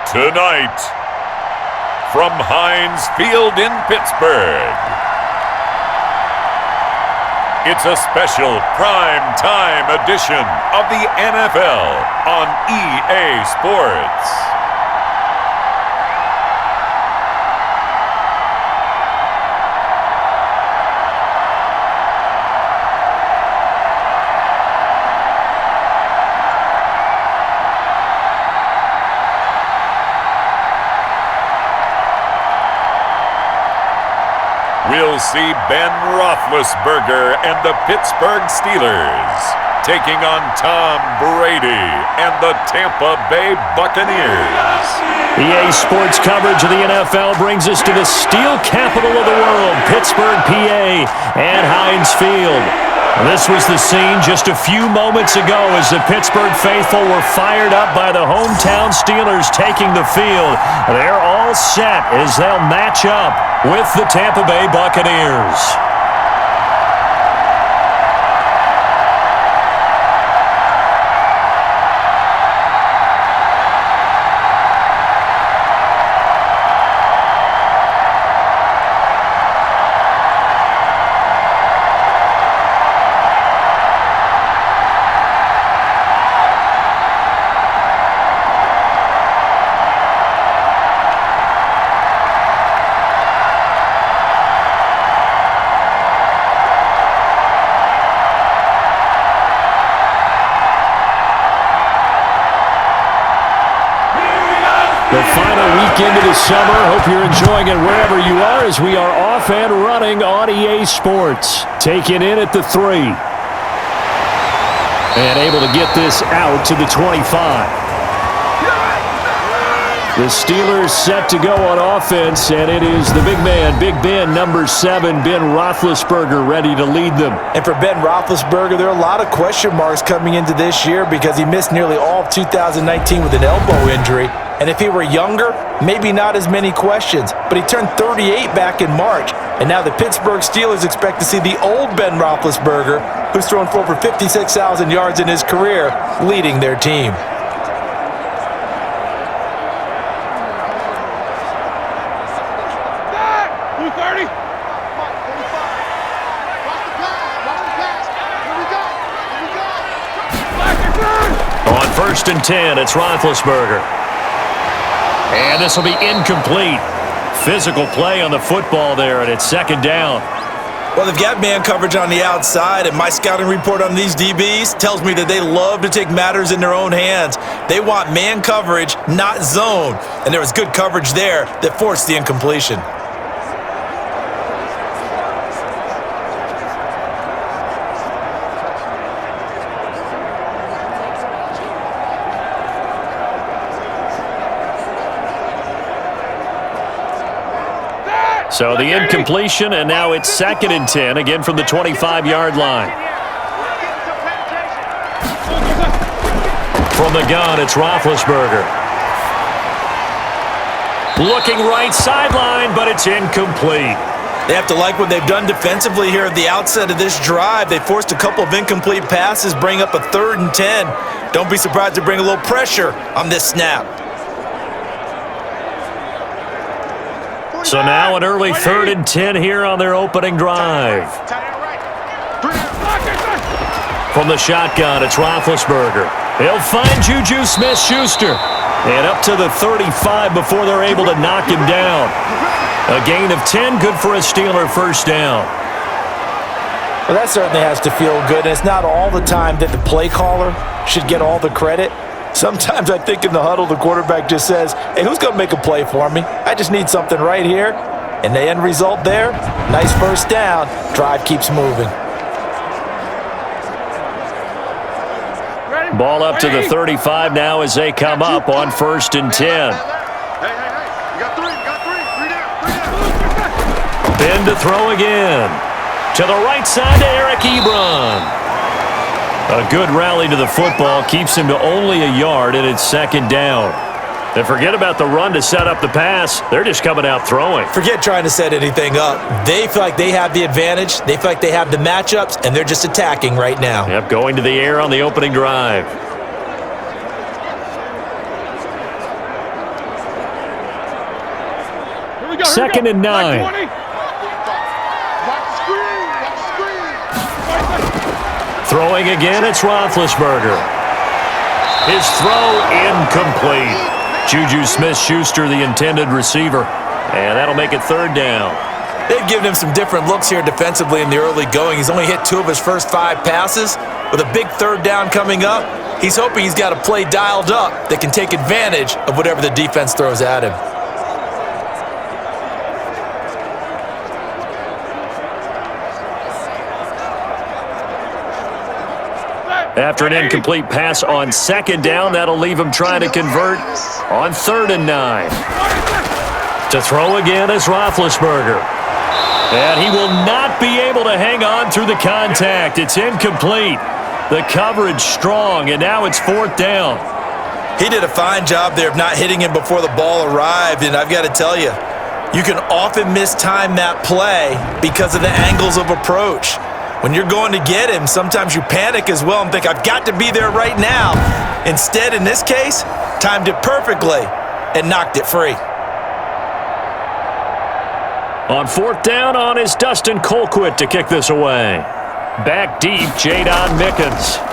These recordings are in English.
Tonight, from Heinz Field in Pittsburgh, it's a special prime-time edition of the NFL on EA Sports. We'll see Ben Roethlisberger and the Pittsburgh Steelers taking on Tom Brady and the Tampa Bay Buccaneers. EA Sports coverage of the NFL brings us to the steel capital of the world, Pittsburgh, PA, and Heinz Field. This was the scene just a few moments ago as the Pittsburgh faithful were fired up by the hometown Steelers taking the field. They're all set as they'll match up with the Tampa Bay Buccaneers. The final weekend of the summer. Hope you're enjoying it wherever you are as we are off and running on EA Sports. Taking in at the 3. And able to get this out to the 25. The Steelers set to go on offense, and it is the big man, Big Ben, number 7, Ben Roethlisberger, ready to lead them. And for Ben Roethlisberger, there are a lot of question marks coming into this year because he missed nearly all of 2019 with an elbow injury. And if he were younger, maybe not as many questions. But he turned 38 back in March. And now the Pittsburgh Steelers expect to see the old Ben Roethlisberger, who's thrown for over 56,000 yards in his career, leading their team. On 1st and 10, it's Roethlisberger. And this will be incomplete. Physical play on the football there, and it's 2nd down. Well, they've got man coverage on the outside, and my scouting report on these DBs tells me that they love to take matters in their own hands. They want man coverage, not zone. And there was good coverage there that forced the incompletion. So the incompletion, and now it's 2nd and 10, again from the 25-yard line. From the gun, it's Roethlisberger. Looking right sideline, but it's incomplete. They have to like what they've done defensively here at the outset of this drive. They forced a couple of incomplete passes, bring up a 3rd and 10. Don't be surprised to bring a little pressure on this snap. So now an early 3rd and 10 here on their opening drive. From the shotgun, it's Roethlisberger. He'll find Juju Smith-Schuster. And up to the 35 before they're able to knock him down. A gain of 10, good for a Steeler 1st down. Well, that certainly has to feel good. And it's not all the time that the play caller should get all the credit. Sometimes I think in the huddle, the quarterback just says, hey, who's going to make a play for me? I just need something right here. And the end result there, nice 1st down. Drive keeps moving. Ball up to the 35 now as they come up on 1st and 10. Ben to throw again. To the right side to Eric Ebron. A good rally to the football keeps him to only a yard, and it's 2nd down. And forget about the run to set up the pass. They're just coming out throwing. Forget trying to set anything up. They feel like they have the advantage. They feel like they have the matchups, and they're just attacking right now. Yep, going to the air on the opening drive. Second and 9. Throwing again, it's Roethlisberger. His throw incomplete. Juju Smith-Schuster, the intended receiver. And that'll make it third down. They've given him some different looks here defensively in the early going. He's only hit 2 of his first 5 passes. With a big third down coming up, he's hoping he's got a play dialed up that can take advantage of whatever the defense throws at him. After an incomplete pass on second down, that'll leave him trying to convert on 3rd and 9. To throw again is Roethlisberger. And he will not be able to hang on through the contact. It's incomplete. The coverage strong, and now it's 4th down. He did a fine job there of not hitting him before the ball arrived, and I've got to tell you, you can often mistime that play because of the angles of approach. When you're going to get him, sometimes you panic as well and think, I've got to be there right now. Instead, in this case, timed it perfectly and knocked it free. On 4th down on is Dustin Colquitt to kick this away. Back deep, Jadon Mickens.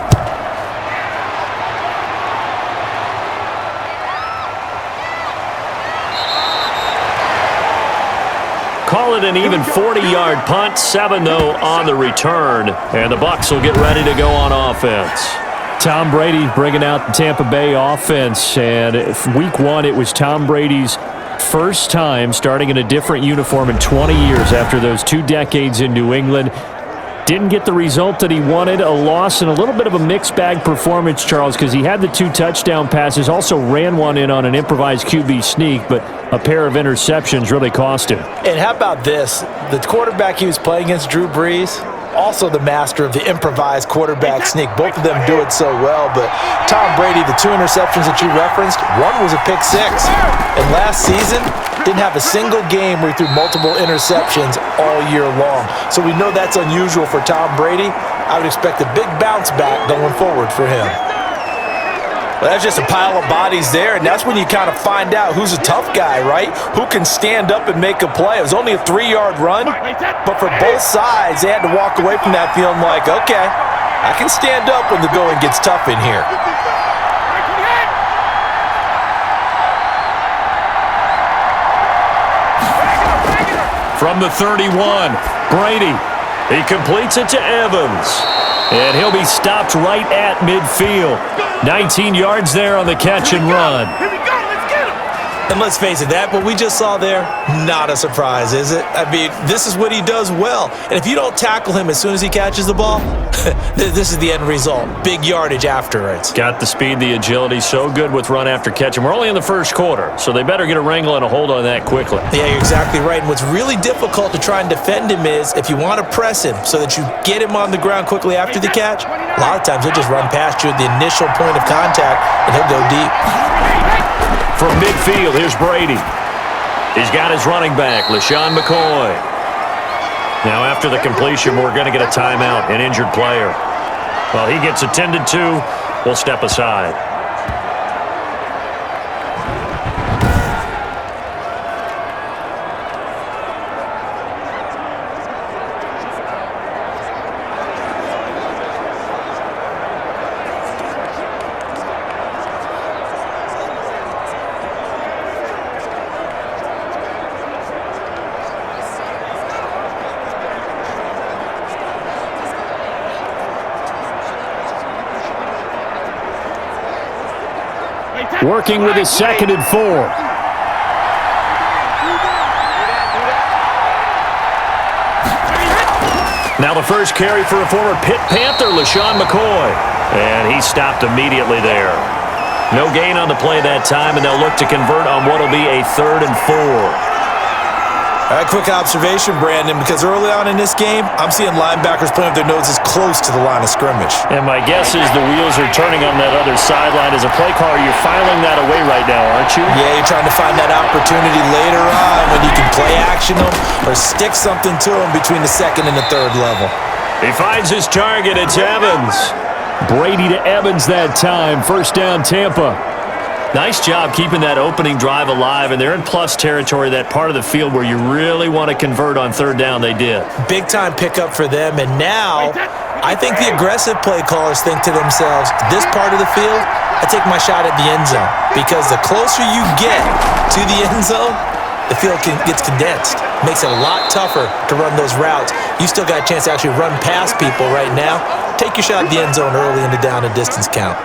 Call it an even 40-yard punt, 7-0 on the return, and the Bucs will get ready to go on offense. Tom Brady bringing out the Tampa Bay offense, and week 1 it was Tom Brady's first time starting in a different uniform in 20 years after those 2 decades in New England. Didn't get the result that he wanted, a loss and a little bit of a mixed bag performance, Charles, because he had the 2 touchdown passes, also ran one in on an improvised QB sneak, but a pair of interceptions really cost him. And how about this? The quarterback he was playing against, Drew Brees, also the master of the improvised quarterback sneak. Both of them do it so well, but Tom Brady, the 2 interceptions that you referenced, one was a pick 6. And last season, didn't have a single game where he threw multiple interceptions all year long. So we know that's unusual for Tom Brady. I would expect a big bounce back going forward for him. Well, that's just a pile of bodies there, and that's when you kind of find out who's a tough guy, right? Who can stand up and make a play. It was only a 3-yard run, but for both sides, they had to walk away from that feeling like, okay, I can stand up when the going gets tough in here. From the 31, Brady. He completes it to Evans. And he'll be stopped right at midfield. 19 yards there on the catch and run. Here we go. Let's get him. And let's face it, that what we just saw there, not a surprise, is it? I mean, this is what he does well. And if you don't tackle him as soon as he catches the ball, this is the end result. Big yardage afterwards. Got the speed, the agility, so good with run after catch. And we're only in the first quarter, so they better get a wrangle and a hold on that quickly. Yeah, you're exactly right. And what's really difficult to try and defend him is if you want to press him so that you get him on the ground quickly after the catch, a lot of times he'll just run past you at the initial point of contact, and he'll go deep. From midfield, here's Brady. He's got his running back, LaShawn McCoy. Now, after the completion, we're going to get a timeout, an injured player. While he gets attended to, we'll step aside. Working with his 2nd and 4. Now the first carry for a former Pitt Panther, LaShawn McCoy. And he stopped immediately there. No gain on the play that time, and they'll look to convert on what will be a 3rd and 4. All right, quick observation, Brandon, because early on in this game, I'm seeing linebackers playing with their noses close to the line of scrimmage. And my guess is the wheels are turning on that other sideline. As a play caller, you're filing that away right now, aren't you? Yeah, you're trying to find that opportunity later on when you can play action them or stick something to them between the second and the third level. He finds his target. It's Evans. Brady to Evans that time. First down, Tampa. Nice job keeping that opening drive alive, and they're in plus territory, that part of the field where you really want to convert on third down. They did. Big-time pickup for them, and now I think the aggressive play callers think to themselves, this part of the field, I take my shot at the end zone, because the closer you get to the end zone, the field gets condensed. Makes it a lot tougher to run those routes. You still got a chance to actually run past people right now. Take your shot at the end zone early in the down and distance count.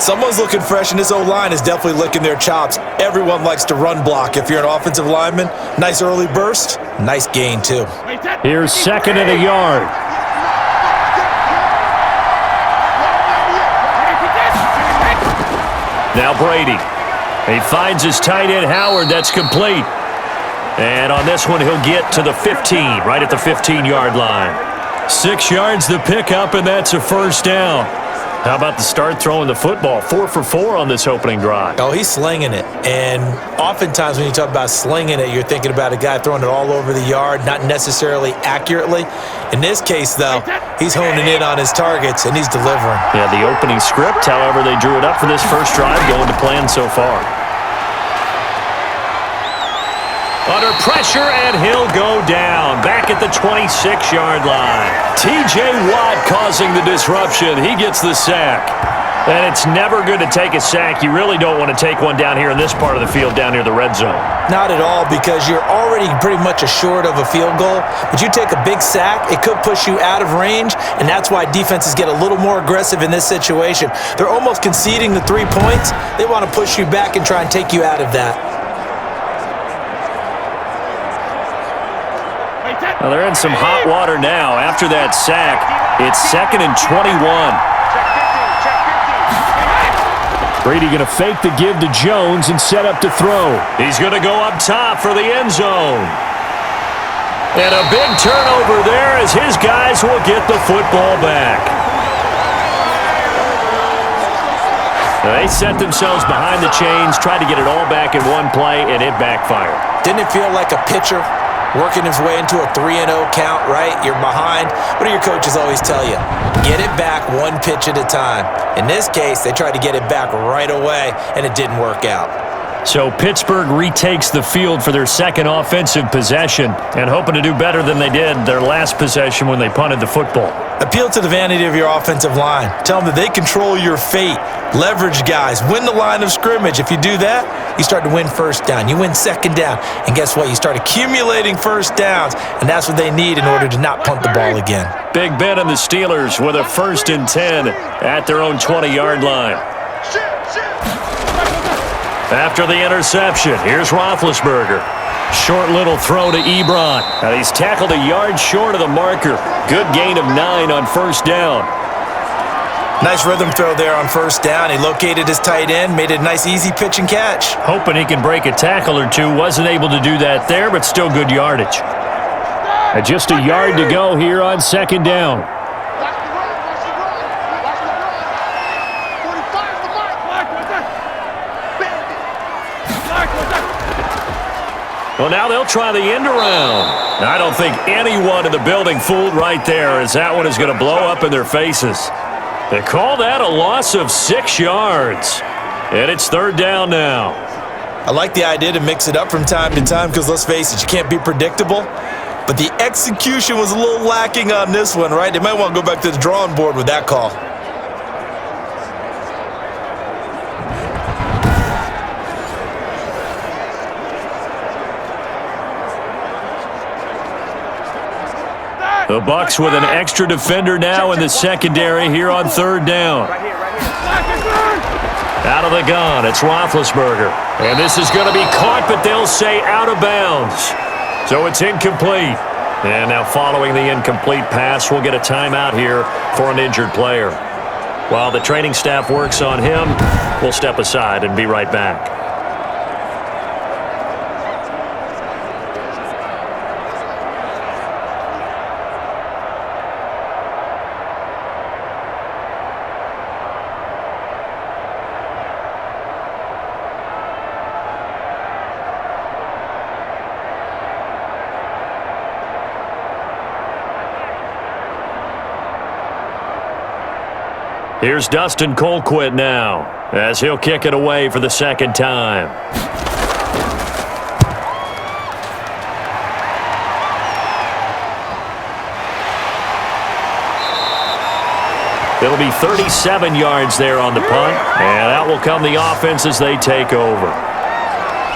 Someone's looking fresh, and this O-line is definitely licking their chops. Everyone likes to run block. If you're an offensive lineman, nice early burst, nice gain too. Here's second and a yard. Now Brady. He finds his tight end, Howard. That's complete. And on this one, he'll get to the 15, right at the 15-yard line. 6 yards the pickup, and that's a first down. How about the start throwing the football? 4 for 4 on this opening drive. Oh, he's slinging it. And oftentimes when you talk about slinging it, you're thinking about a guy throwing it all over the yard, not necessarily accurately. In this case, though, he's honing in on his targets, and he's delivering. Yeah, the opening script, however, they drew it up for this first drive, going to plan so far. Under pressure, and he'll go down. Back at the 26-yard line. T.J. Watt causing the disruption. He gets the sack. And it's never good to take a sack. You really don't want to take one down here in this part of the field, down near the red zone. Not at all, because you're already pretty much assured of a field goal. But you take a big sack, it could push you out of range, and that's why defenses get a little more aggressive in this situation. They're almost conceding the 3 points. They want to push you back and try and take you out of that. Well, they're in some hot water now. After that sack, it's 2nd and 21. Brady going to fake the give to Jones and set up to throw. He's going to go up top for the end zone. And a big turnover there as his guys will get the football back. They set themselves behind the chains, tried to get it all back in one play, and it backfired. Didn't it feel like a pitcher working his way into a 3-0 count, right? You're behind. What do your coaches always tell you? Get it back one pitch at a time. In this case, they tried to get it back right away, and it didn't work out. So Pittsburgh retakes the field for their second offensive possession and hoping to do better than they did their last possession when they punted the football. Appeal to the vanity of your offensive line. Tell them that they control your fate. Leverage guys. Win the line of scrimmage. If you do that, you start to win first down. You win second down. And guess what? You start accumulating first downs, and that's what they need in order to not punt the ball again. Big Ben and the Steelers with a 1st and 10 at their own 20-yard line. After the interception, here's Roethlisberger. Short little throw to Ebron. And he's tackled a yard short of the marker. Good gain of 9 on first down. Nice rhythm throw there on first down. He located his tight end, made it a nice easy pitch and catch. Hoping he can break a tackle or two. Wasn't able to do that there, but still good yardage. And just a yard to go here on second down. Well, now they'll try the end around. I don't think anyone in the building fooled right there, as that one is going to blow up in their faces. They call that a loss of 6 yards. And it's third down now. I like the idea to mix it up from time to time because, let's face it, you can't be predictable. But the execution was a little lacking on this one, right? They might want to go back to the drawing board with that call. The Bucs with an extra defender now in the secondary here on third down. Out of the gun, it's Roethlisberger. And this is going to be caught, but they'll say out of bounds. So it's incomplete. And now following the incomplete pass, we'll get a timeout here for an injured player. While the training staff works on him, we'll step aside and be right back. Here's Dustin Colquitt now, as he'll kick it away for the second time. It'll be 37 yards there on the punt, and out will come the offense as they take over.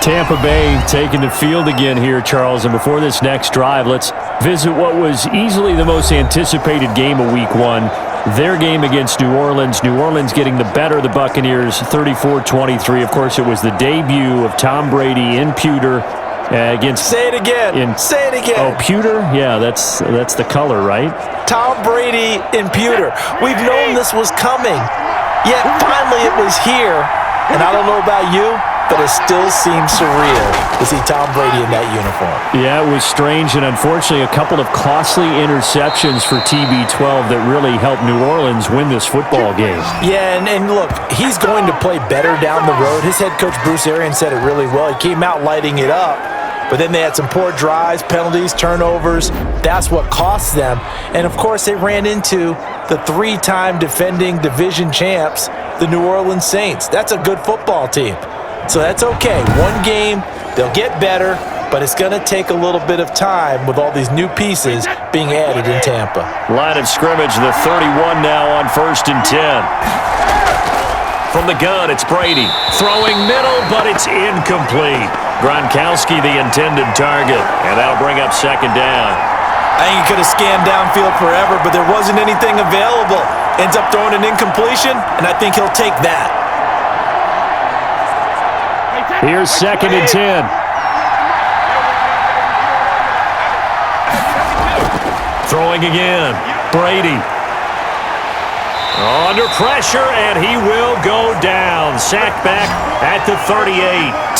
Tampa Bay taking the field again here, Charles, and before this next drive, let's visit what was easily the most anticipated game of Week 1, their game against New Orleans. New Orleans getting the better of the Buccaneers, 34-23. Of course, it was the debut of Tom Brady in pewter against... Say it again. Say it again. Oh, pewter? Yeah, that's the color, right? Tom Brady in pewter. We've known this was coming, yet finally it was here. And I don't know about you, but it still seems surreal to see Tom Brady in that uniform. Yeah, it was strange, and unfortunately a couple of costly interceptions for TB12 that really helped New Orleans win this football game. Yeah, and look, he's going to play better down the road. His head coach, Bruce Arians, said it really well. He came out lighting it up. But then they had some poor drives, penalties, turnovers. That's what cost them. And, of course, they ran into the three-time defending division champs, the New Orleans Saints. That's a good football team. So that's okay. One game, they'll get better, but it's going to take a little bit of time with all these new pieces being added in Tampa. Line of scrimmage, the 31 now on 1st and 10. From the gun, it's Brady. Throwing middle, but it's incomplete. Gronkowski the intended target, and that'll bring up second down. I think he could have scanned downfield forever, but there wasn't anything available. Ends up throwing an incompletion, and I think he'll take that. Here's 2nd and 10. Throwing again. Brady. Under pressure, and he will go down. Sack back at the 38.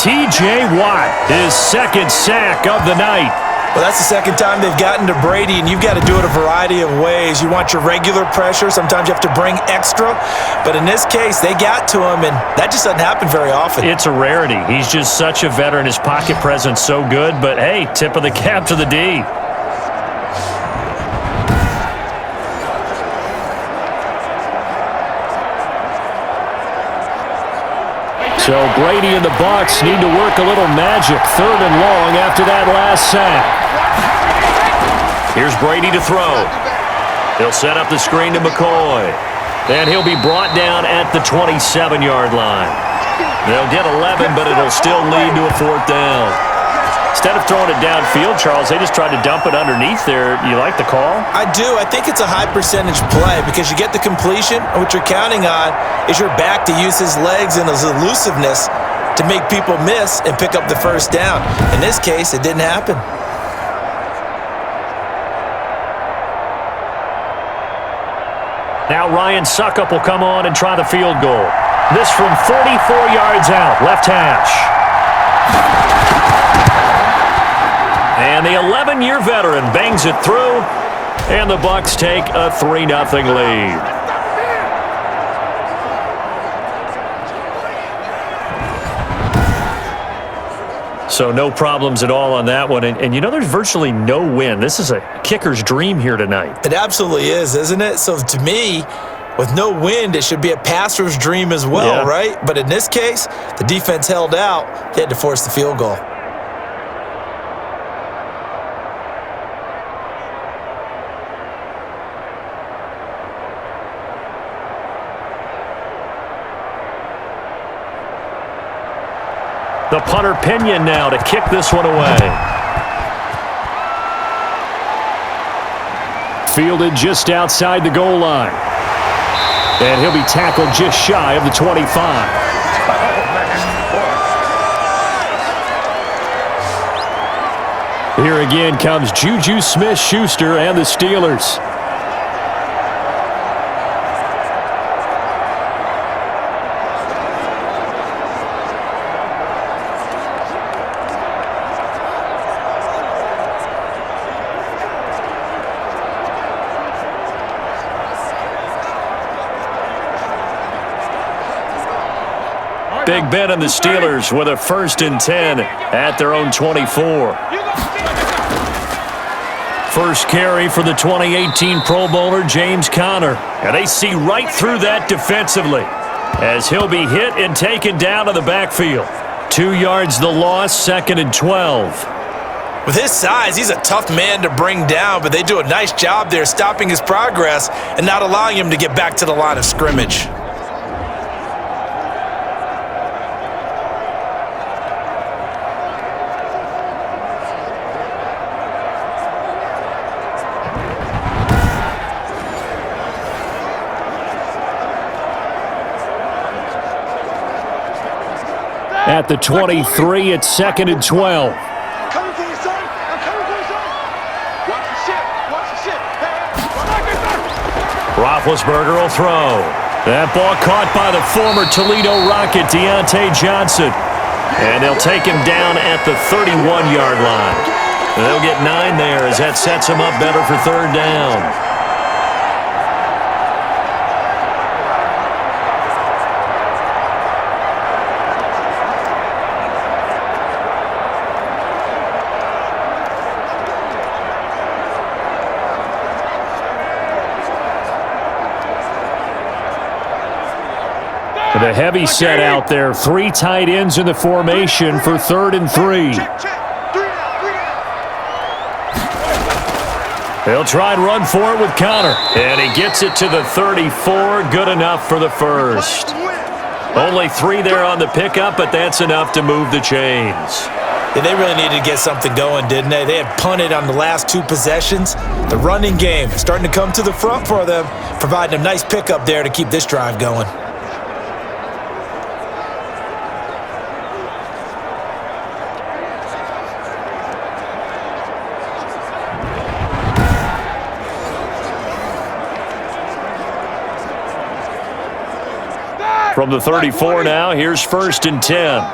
T.J. Watt, his second sack of the night. Well, that's the second time they've gotten to Brady, and you've got to do it a variety of ways. You want your regular pressure. Sometimes you have to bring extra. But in this case, they got to him, and that just doesn't happen very often. It's a rarity. He's just such a veteran. His pocket presence so good. But, hey, tip of the cap to the D. So Brady and the BUCS need to work a little magic. 3rd and long after that last sack. Here's Brady to throw. He'll set up the screen to McCoy. And he'll be brought down at the 27-yard line. They'll get 11, but it'll still lead to a 4th down. Instead of throwing it downfield, Charles, they just tried to dump it underneath there. You like the call? I do. I think it's a high-percentage play because you get the completion, and what you're counting on is your back to use his legs and his elusiveness to make people miss and pick up the first down. In this case, it didn't happen. Now Ryan Suckup will come on and try the field goal. This from 44 yards out, left hash. And the 11-year veteran bangs it through, and the BUCS take a 3-0 lead. So no problems at all on that one. And you know, there's virtually no wind. This is a kicker's dream here tonight. It absolutely is, isn't it? So to me, with no wind, it should be a passer's dream as well, right? But in this case, the defense held out. They had to force the field goal. The punter Pinion now to kick this one away. Fielded just outside the goal line. And he'll be tackled just shy of the 25. Here again comes Juju Smith-Schuster and the Steelers. Big Ben and the Steelers with a 1st and 10 at their own 24. First carry for the 2018 Pro Bowler, James Conner. And they see right through that defensively as he'll be hit and taken down to the backfield. 2 yards the loss, 2nd and 12. With his size, he's a tough man to bring down, but they do a nice job there stopping his progress and not allowing him to get back to the line of scrimmage. At the 23, it's 2nd and 12. Roethlisberger will throw. That ball caught by the former Toledo Rocket, Deontay Johnson. And they'll take him down at the 31-yard line. They'll get 9 there as that sets him up better for 3rd down. The heavy set out there. 3 tight ends in the formation for 3rd and 3. They'll try and run for it with Connor. And he gets it to the 34. Good enough for the first. Only 3 there on the pickup, but that's enough to move the chains. Yeah, they really needed to get something going, didn't they? They had punted on the last 2 possessions. The running game starting to come to the front for them, providing a nice pickup there to keep this drive going. From the 34 now, here's 1st and 10.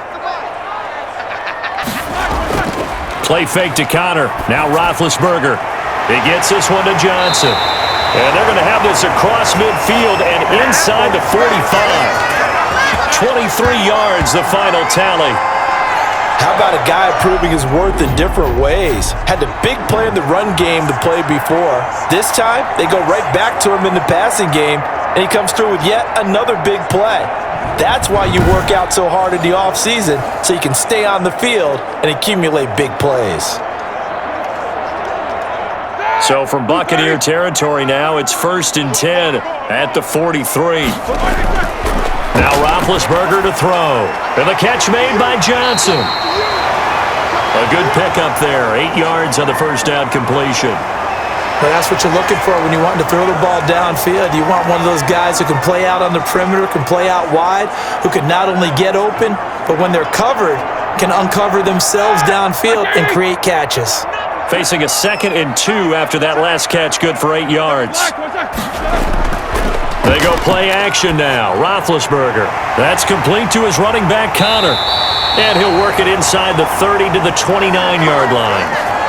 Play fake to Connor. Now Roethlisberger. He gets this one to Johnson. And they're going to have this across midfield and inside the 45. 23 yards, the final tally. How about a guy proving his worth in different ways? Had the big play in the run game to play before. This time, they go right back to him in the passing game, and he comes through with yet another big play. That's why you work out so hard in the offseason, so you can stay on the field and accumulate big plays. So from Buccaneer territory now, it's 1st and 10 at the 43. Now Roethlisberger to throw. And the catch made by Johnson. A good pickup there. 8 yards on the first down completion. Well, that's what you're looking for when you want to throw the ball downfield. You want one of those guys who can play out on the perimeter, can play out wide, who can not only get open, but when they're covered, can uncover themselves downfield and create catches. Facing a 2nd and 2 after that last catch, good for 8 yards. They go play action now. Roethlisberger. That's complete to his running back, Connor. And he'll work it inside the 30 to the 29-yard line.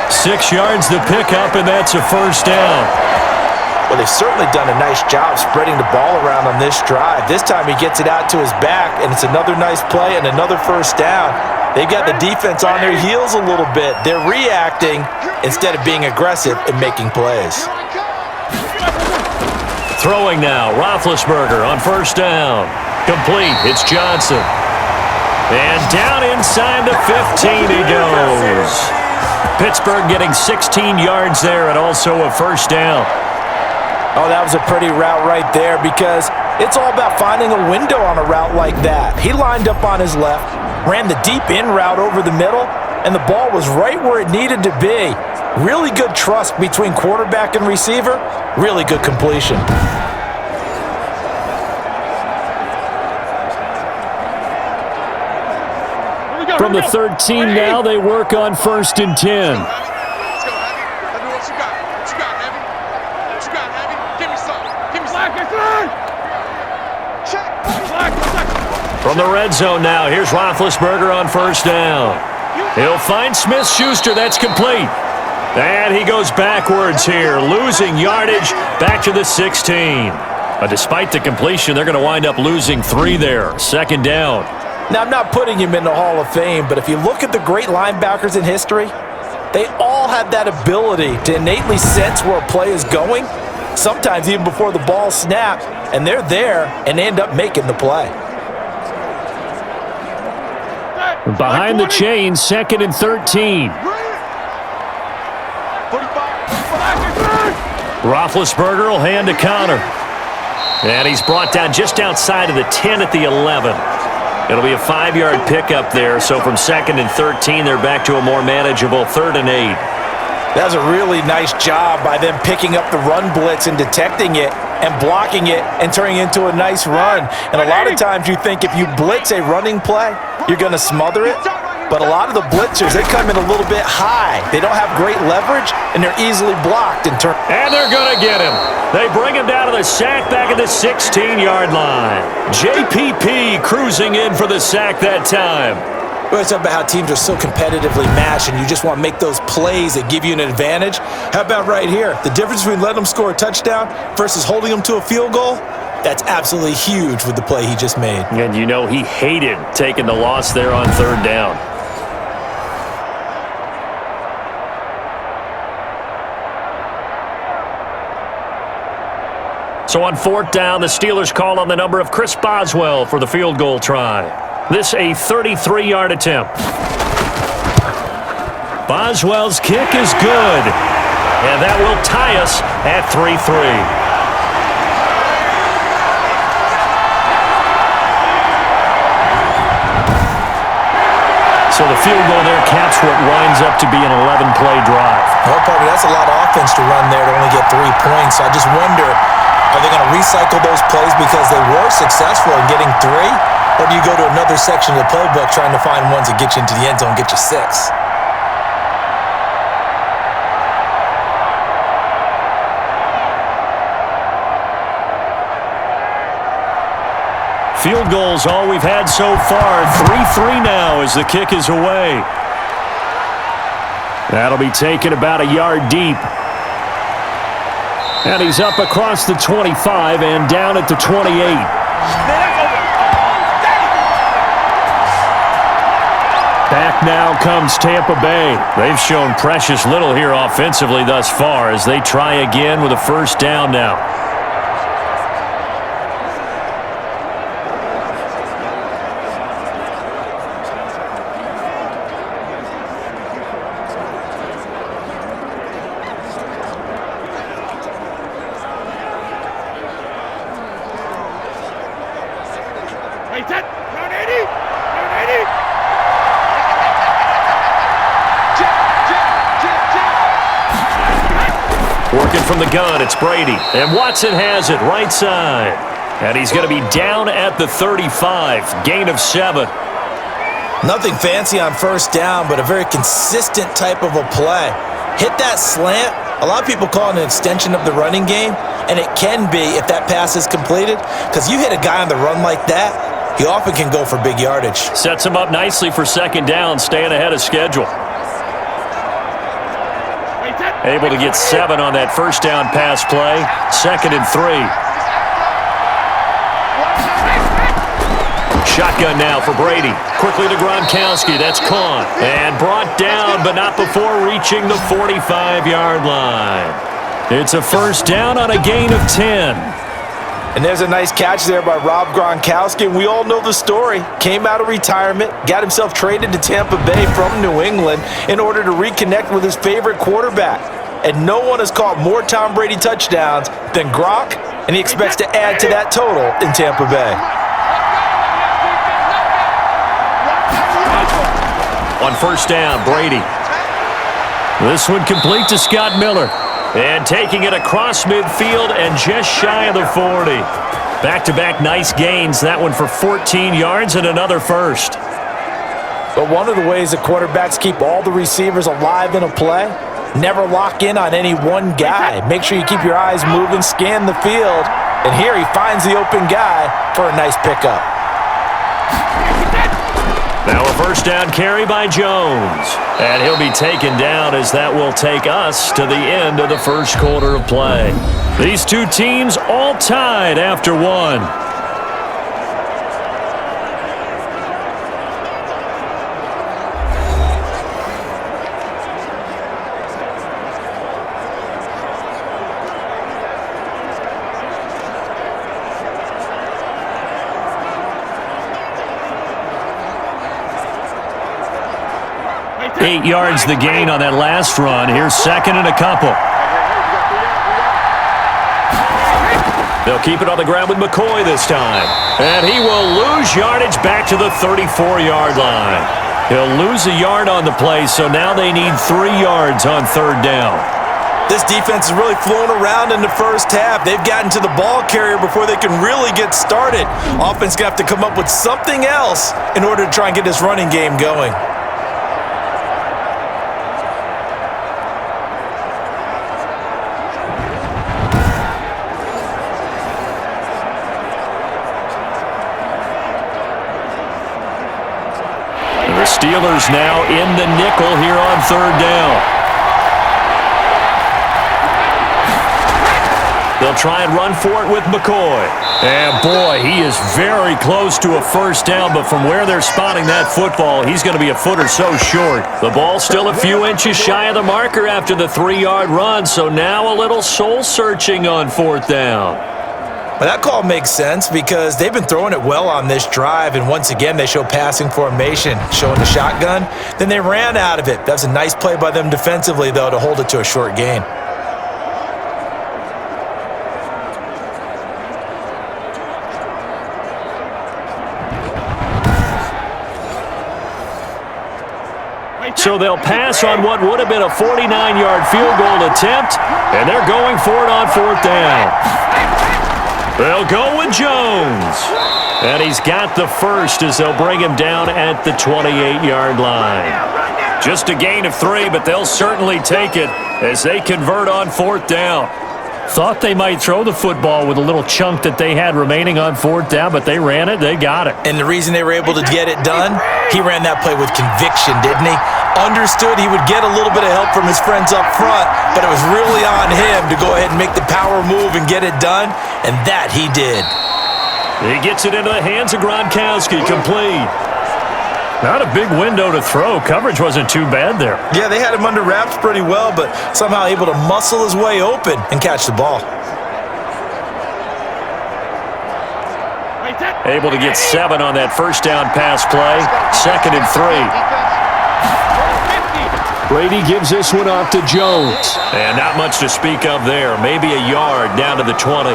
6 yards the pickup, and that's a first down. Well, they've certainly done a nice job spreading the ball around on this drive. This time he gets it out to his back, and it's another nice play and another first down. They've got the defense on their heels a little bit. They're reacting instead of being aggressive and making plays. Throwing now, Roethlisberger on first down. Complete, it's Johnson. And down inside the 15 he goes. Pittsburgh getting 16 yards there and also a first down. Oh, that was a pretty route right there because it's all about finding a window on a route like that. He lined up on his left, ran the deep in route over the middle, and the ball was right where it needed to be. Really good trust between quarterback and receiver. Really good completion. From the 13 now, they work on 1st and 10. From the red zone now, here's Roethlisberger on first down. He'll find Smith-Schuster. That's complete. And he goes backwards here, losing yardage back to the 16. But despite the completion, they're going to wind up losing 3 there. 2nd down. Now, I'm not putting him in the Hall of Fame, but if you look at the great linebackers in history, they all have that ability to innately sense where a play is going sometimes even before the ball snapped, and they're there and they end up making the play. Behind the chain, 2nd and 13. Roethlisberger will hand to Connor. And he's brought down just outside of the 10 at the 11. It'll be a 5-yard pickup there, so from 2nd and 13, they're back to a more manageable 3rd and 8. That was a really nice job by them picking up the run blitz and detecting it and blocking it and turning it into a nice run. And a lot of times you think if you blitz a running play, you're going to smother it. But a lot of the blitzers, they come in a little bit high. They don't have great leverage, and they're easily blocked. And they're going to get him. They bring him down to the sack back at the 16-yard line. JPP cruising in for the sack that time. We always talk about how teams are so competitively matched, and you just want to make those plays that give you an advantage. How about right here? The difference between letting them score a touchdown versus holding them to a field goal? That's absolutely huge with the play he just made. And you know he hated taking the loss there on 3rd down. So on 4th down, the Steelers call on the number of Chris Boswell for the field goal try. This a 33-yard attempt. Boswell's kick is good. And that will tie us at 3-3. So the field goal there caps what winds up to be an 11-play drive. Well, Parker, that's a lot of offense to run there to only get 3 points. So I just wonder, are they going to recycle those plays because they were successful in getting 3? Or do you go to another section of the playbook trying to find ones that get you into the end zone and get you 6? Field goal's all we've had so far. 3-3 now as the kick is away. That'll be taken about a yard deep. And he's up across the 25 and down at the 28. Back now comes Tampa Bay. They've shown precious little here offensively thus far as they try again with a 1st down now. Working from the gun, it's Brady. And Watson has it right side. And he's going to be down at the 35. Gain of 7. Nothing fancy on 1st down, but a very consistent type of a play. Hit that slant. A lot of people call it an extension of the running game, and it can be if that pass is completed, because you hit a guy on the run like that, he often can go for big yardage. Sets him up nicely for 2nd down, staying ahead of schedule. Able to get 7 on that 1st down pass play. 2nd and 3. Shotgun now for Brady. Quickly to Gronkowski. That's caught. And brought down, but not before reaching the 45-yard line. It's a 1st down on a gain of 10. And there's a nice catch there by Rob Gronkowski. And we all know the story. Came out of retirement, got himself traded to Tampa Bay from New England in order to reconnect with his favorite quarterback. And no one has caught more Tom Brady touchdowns than Gronk, and he expects to add to that total in Tampa Bay. On 1st down, Brady. This one complete to Scott Miller. And taking it across midfield and just shy of the 40. Back-to-back nice gains. That one for 14 yards and another 1st. But one of the ways that quarterbacks keep all the receivers alive in a play, never lock in on any one guy. Make sure you keep your eyes moving, scan the field. And here he finds the open guy for a nice pickup. Now a 1st down carry by Jones. And he'll be taken down as that will take us to the end of the 1st quarter of play. These two teams all tied after 1. 8 yards the gain on that last run. Here's second and a couple. They'll keep it on the ground with McCoy this time. And he will lose yardage back to the 34-yard line. He'll lose a yard on the play, so now they need 3 yards on third down. This defense is really flown around in the first half. They've gotten to the ball carrier before they can really get started. Offense going to have to come up with something else in order to try and get this running game going. The Steelers now in the nickel here on third down. They'll try and run for it with McCoy. And boy, he is very close to a first down, but from where they're spotting that football, he's going to be a foot or so short. The ball's still a few inches shy of the marker after the 3-yard run, so now a little soul-searching on fourth down. Well, that call makes sense because they've been throwing it well on this drive, and once again, they show passing formation, showing the shotgun. Then they ran out of it. That's a nice play by them defensively, though, to hold it to a short gain. So they'll pass on what would have been a 49-yard field goal attempt, and they're going for it on fourth down. They'll go with Jones. And he's got the first as they'll bring him down at the 28-yard line. Just a gain of 3, but they'll certainly take it as they convert on fourth down. Thought they might throw the football with a little chunk that they had remaining on fourth down, but they ran it, they got it. And the reason they were able to get it done, he ran that play with conviction, didn't he? Understood he would get a little bit of help from his friends up front, but it was really on him to go ahead and make the power move and get it done, and that he did. He gets it into the hands of Gronkowski, complete. Not a big window to throw. Coverage wasn't too bad there. Yeah, they had him under wraps pretty well, but somehow able to muscle his way open and catch the ball. Able to get 7 on that first down pass play. 2nd and 3. Brady gives this one off to Jones. And not much to speak of there. Maybe a yard down to the 20.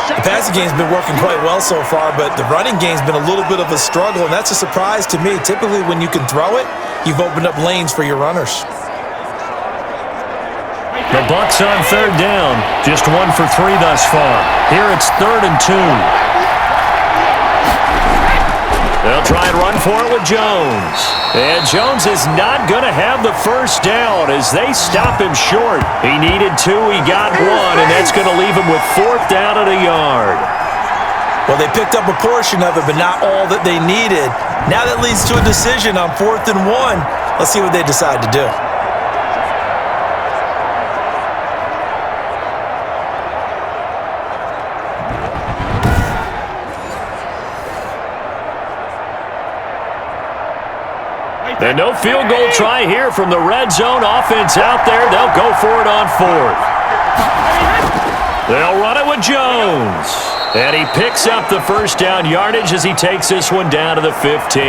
The passing game's been working quite well so far, but the running game's been a little bit of a struggle, and that's a surprise to me. Typically, when you can throw it, you've opened up lanes for your runners. The Bucs on third down. Just 1 for 3 thus far. Here it's 3rd and 2. They'll try and run for it with Jones. And Jones is not going to have the first down as they stop him short. He needed 2, he got 1, and that's going to leave him with 4th down at a yard. Well, they picked up a portion of it, but not all that they needed. Now that leads to a decision on 4th and 1. Let's see what they decide to do. And no field goal try here from the red zone offense out there. They'll go for it on 4th. They'll run it with Jones. And he picks up the first down yardage as he takes this one down to the 15.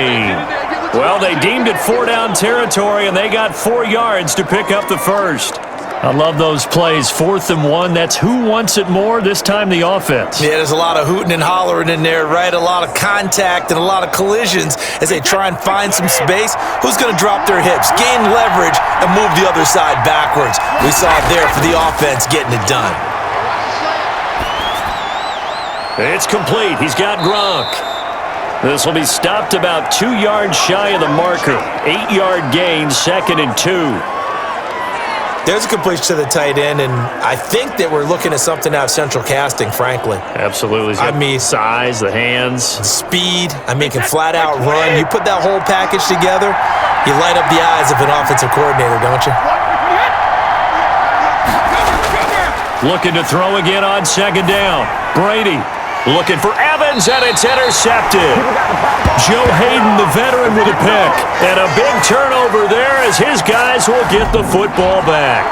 Well, they deemed it 4-down territory, and they got 4 yards to pick up the first. I love those plays. 4th and 1. That's who wants it more, this time the offense. Yeah, there's a lot of hooting and hollering in there, right? A lot of contact and a lot of collisions as they try and find some space. Who's going to drop their hips, gain leverage, and move the other side backwards? We saw it there for the offense getting it done. It's complete. He's got Gronk. This will be stopped about 2 yards shy of the marker. 8-yard gain, 2nd and 2. There's a completion to the tight end, and I think that we're looking at something out of central casting, frankly. Absolutely. I mean, size, the hands. Speed. I mean, can flat out run. You put that whole package together, you light up the eyes of an offensive coordinator, don't you? Looking to throw again on 2nd down. Brady looking for Evans, and it's intercepted. Joe Hayden, the veteran, with a pick. And a big turnover there as his guys will get the football back.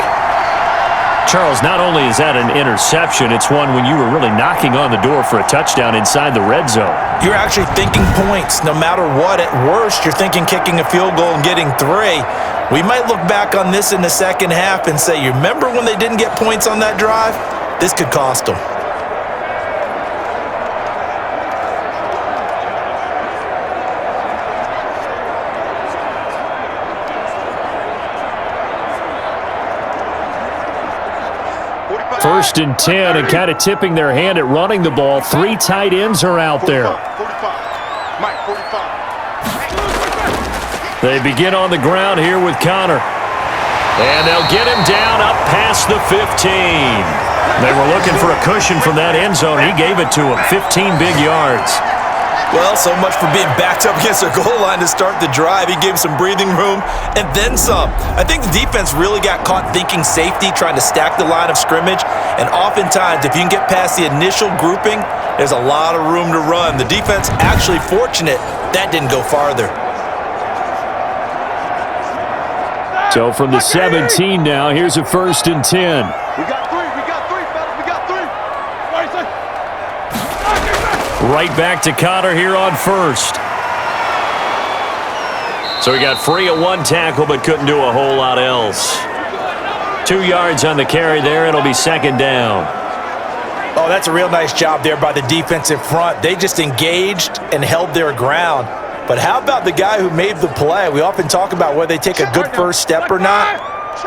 Charles, not only is that an interception, it's one when you were really knocking on the door for a touchdown inside the red zone. You're actually thinking points. No matter what, at worst, you're thinking kicking a field goal and getting 3. We might look back on this in the second half and say, you remember when they didn't get points on that drive? This could cost them. First and 10, and kind of tipping their hand at running the ball. 3 tight ends are out there. They begin on the ground here with Connor. And they'll get him down up past the 15. They were looking for a cushion from that end zone. He gave it to him. 15 big yards. Well, so much for being backed up against their goal line to start the drive. He gave some breathing room and then some. I think the defense really got caught thinking safety, trying to stack the line of scrimmage. And oftentimes, if you can get past the initial grouping, there's a lot of room to run. The defense actually fortunate that didn't go farther. So from the 17 now, here's a first and 10. We got 3, fellas, we got 3. Right back to Connor here on first. So he got free at 1 tackle, but couldn't do a whole lot else. 2 yards on the carry there. It'll be second down. Oh, that's a real nice job there by the defensive front. They just engaged and held their ground. But how about the guy who made the play? We often talk about whether they take a good first step or not.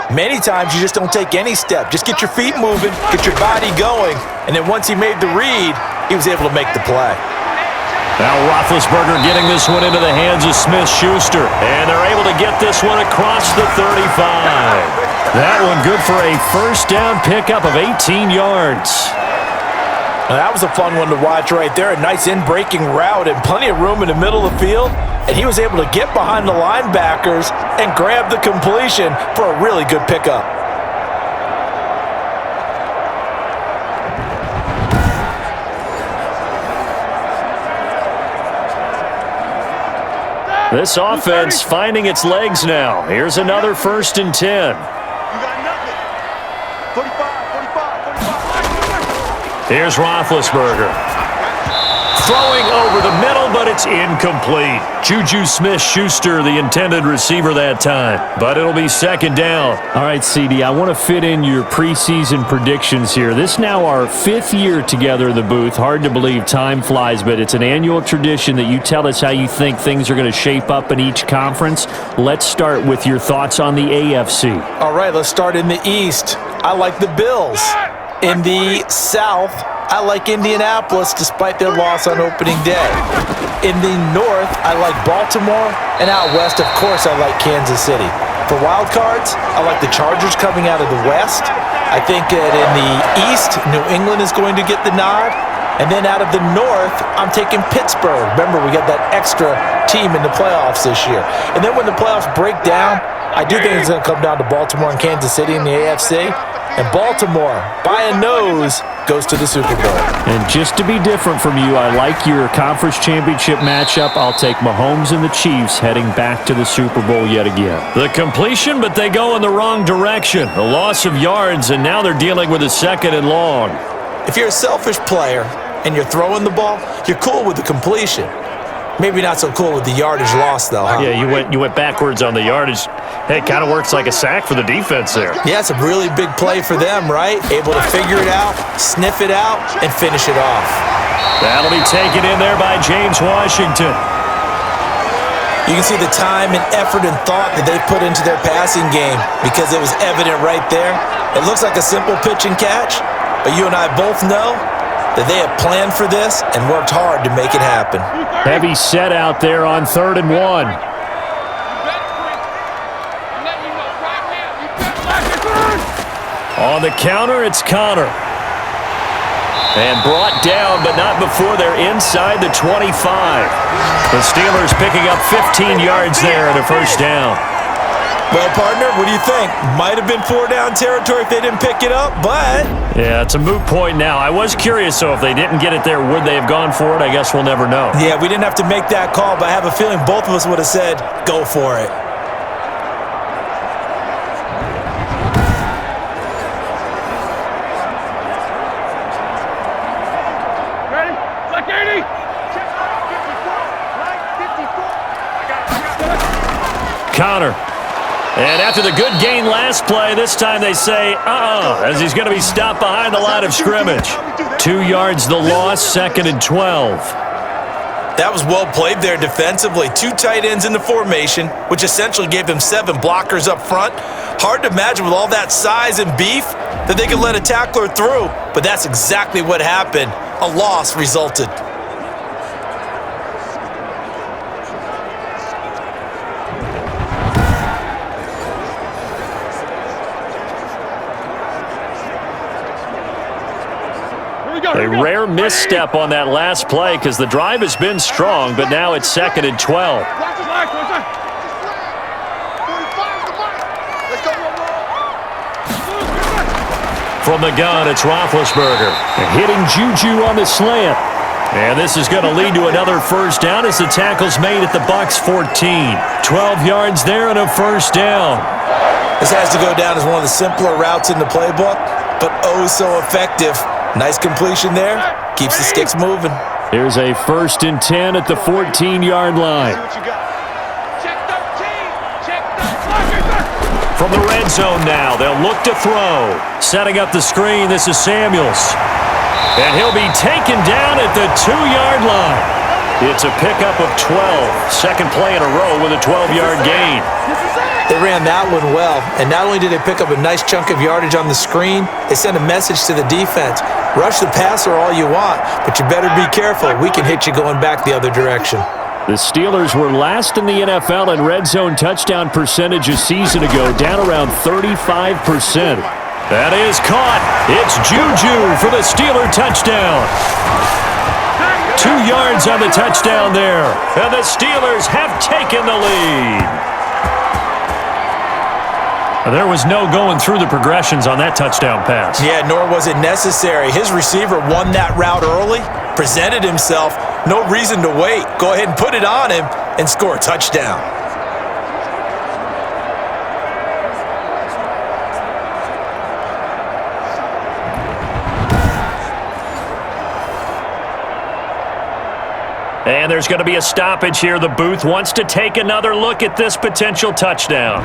Many times you just don't take any step. Just get your feet moving, get your body going, and then once he made the read, he was able to make the play. Now Roethlisberger getting this one into the hands of Smith-Schuster, and they're able to get this one across the 35. That one good for a first down pickup of 18 yards. Now that was a fun one to watch right there. A nice in-breaking route and plenty of room in the middle of the field. And he was able to get behind the linebackers and grab the completion for a really good pickup. This offense finding its legs now. Here's another first and 10. You got nothing. 45. Here's Roethlisberger. Throwing over the middle, but it's incomplete. Juju Smith-Schuster, the intended receiver that time. But it'll be second down. All right, CD, I want to fit in your preseason predictions here. This is now our 5th year together in the booth. Hard to believe time flies, but it's an annual tradition that you tell us how you think things are going to shape up in each conference. Let's start with your thoughts on the AFC. All right, let's start in the East. I like the Bills. In the South, I like Indianapolis despite their loss on opening day. In the North, I like Baltimore. And out West, of course, I like Kansas City. For wild cards, I like the Chargers coming out of the West. I think that in the East, New England is going to get the nod. And then out of the North, I'm taking Pittsburgh. Remember, we got that extra team in the playoffs this year. And then when the playoffs break down, I do think it's going to come down to Baltimore and Kansas City in the AFC. And Baltimore, by a nose, goes to the Super Bowl. And just to be different from you, I like your conference championship matchup. I'll take Mahomes and the Chiefs heading back to the Super Bowl yet again. The completion, but they go in the wrong direction. A loss of yards, and now they're dealing with a second and long. If you're a selfish player and you're throwing the ball, you're cool with the completion. Maybe not so cool with the yardage loss, though, huh? Yeah, you went backwards on the yardage. Hey, it kind of works like a sack for the defense there. Yeah, it's a really big play for them, right? Able to figure it out, sniff it out, and finish it off. That'll be taken in there by James Washington. You can see the time and effort and thought that they put into their passing game because it was evident right there. It looks like a simple pitch and catch, but you and I both know that they have planned for this and worked hard to make it happen. Heavy set out there on 3rd and 1. On the counter, it's Connor. And brought down, but not before they're inside the 25. The Steelers picking up 15 yards there and a first down. Well, partner, what do you think? Might have been 4-down territory if they didn't pick it up, but... Yeah, it's a moot point now. I was curious, so if they didn't get it there, would they have gone for it? I guess we'll never know. Yeah, we didn't have to make that call, but I have a feeling both of us would have said, go for it. 3 Connor. And after the good gain last play, this time they say, as he's going to be stopped behind the line of scrimmage. 2 yards the loss, 2nd and 12. That was well played there defensively. 2 tight ends in the formation, which essentially gave them 7 blockers up front. Hard to imagine with all that size and beef that they could let a tackler through, but that's exactly what happened. A loss resulted. A rare misstep on that last play because the drive has been strong, but now it's 2nd and 12. From the gun, it's Roethlisberger. Hitting Juju on the slant. And this is going to lead to another first down as the tackle's made at the BUCS 14. 12 yards there and a first down. This has to go down as one of the simpler routes in the playbook, but oh so effective. Nice completion there. Keeps the sticks moving. Here's a 1st and 10 at the 14-yard line. From the red zone now, they'll look to throw. Setting up the screen, this is Samuels. And he'll be taken down at the 2-yard line. It's a pickup of 12. Second play in a row with a 12-yard gain. They ran that one well, and not only did they pick up a nice chunk of yardage on the screen, they sent a message to the defense. Rush the passer all you want, but you better be careful. We can hit you going back the other direction. The Steelers were last in the NFL in red zone touchdown percentage a season ago, down around 35%. That is caught. It's Juju for the Steeler touchdown. 2 yards on the touchdown there, and the Steelers have taken the lead. There was no going through the progressions on that touchdown pass. Yeah, nor was it necessary. His receiver won that route early, presented himself. No reason to wait. Go ahead and put it on him and score a touchdown. And there's going to be a stoppage here. The booth wants to take another look at this potential touchdown.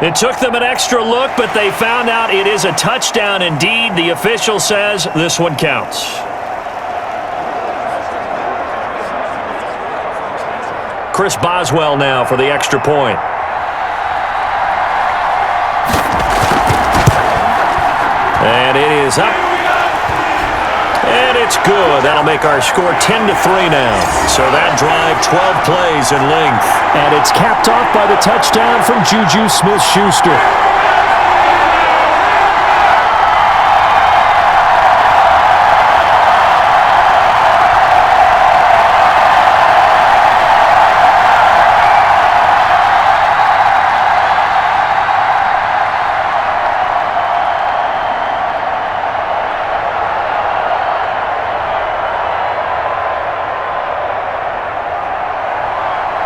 It took them an extra look, but they found out it is a touchdown indeed. The official says this one counts. Chris Boswell now for the extra point. And it is up. And it's good. That'll make our score 10-3 now. So that drive, 12 plays in length. And it's capped off by the touchdown from Juju Smith-Schuster.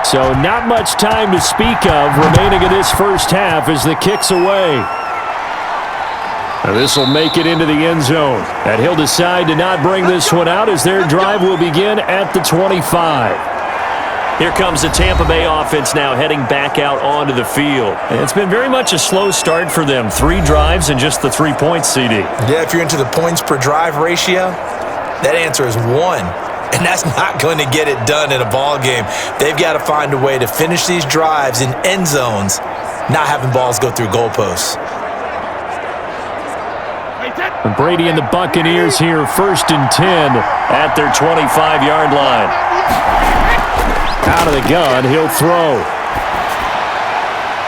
So not much time to speak of remaining in this first half as the kick's away. This will make it into the end zone. And he'll decide to not bring this one out as their drive will begin at the 25. Here comes the Tampa Bay offense now heading back out onto the field. And it's been very much a slow start for them. 3 drives and just the 3 points, CD. Yeah, if you're into the points per drive ratio, that answer is 1. And that's not going to get it done in a ball game. They've got to find a way to finish these drives in end zones, not having balls go through goalposts. And Brady and the Buccaneers here, 1st and 10 at their 25-yard line. Out of the gun, he'll throw.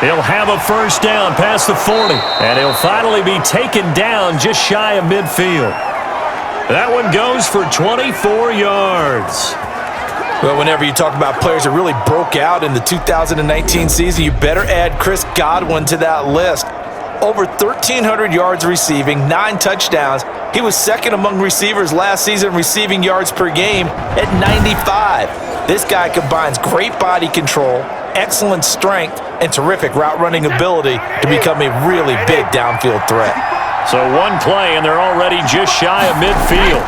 He'll have a first down past the 40, and he'll finally be taken down just shy of midfield. That one goes for 24 yards. Well, whenever you talk about players that really broke out in the 2019 season, you better add Chris Godwin to that list. Over 1,300 yards receiving, 9 touchdowns. He was second among receivers last season receiving yards per game at 95. This guy combines great body control, excellent strength, and terrific route running ability to become a really big downfield threat. So one play, and they're already just shy of midfield.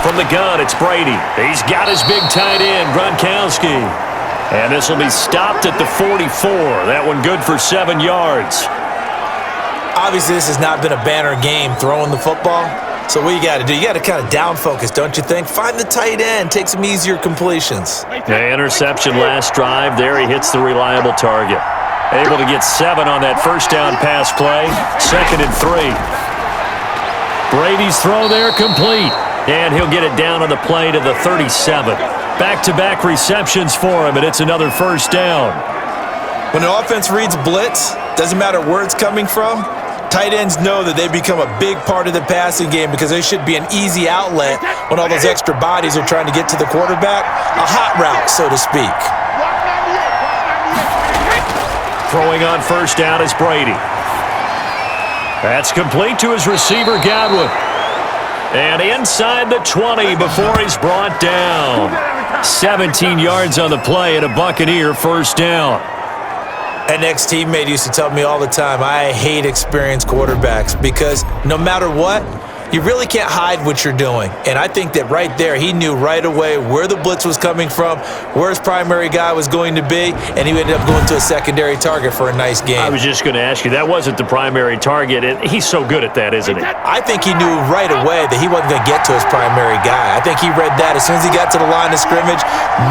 From the gun, it's Brady. He's got his big tight end, Gronkowski. And this will be stopped at the 44. That one good for 7 yards. Obviously, this has not been a banner game throwing the football. So what you got to do, you got to kind of down focus, don't you think? Find the tight end, take some easier completions. The interception last drive. There he hits the reliable target. Able to get 7 on that first down pass play. 2nd and 3. Brady's throw there complete. And he'll get it down on the play to the 37. Back-to-back receptions for him, and it's another first down. When the offense reads blitz, doesn't matter where it's coming from, tight ends know that they become a big part of the passing game because they should be an easy outlet when all those extra bodies are trying to get to the quarterback. A hot route, so to speak. Throwing on first down is Brady. That's complete to his receiver, Godwin. And inside the 20 before he's brought down. 17 yards on the play and a Buccaneer first down. An ex-teammate used to tell me all the time, I hate experienced quarterbacks because no matter what, you really can't hide what you're doing. And I think that right there, he knew right away where the blitz was coming from, where his primary guy was going to be, and he ended up going to a secondary target for a nice game. I was just going to ask you, that wasn't the primary target, and he's so good at that, isn't he? I think he knew right away that he wasn't going to get to his primary guy. I think he read that as soon as he got to the line of scrimmage,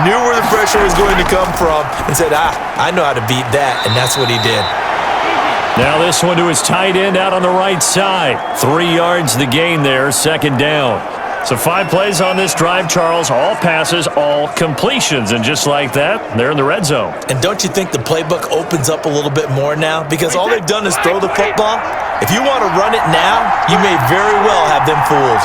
knew where the pressure was going to come from, and said, I know how to beat that, and that's what he did. Now this one to his tight end out on the right side. 3 yards the gain there, 2nd down. So 5 plays on this drive, Charles. All passes, all completions. And just like that, they're in the red zone. And don't you think the playbook opens up a little bit more now? Because all they've done is throw the football. If you want to run it now, you may very well have them fooled.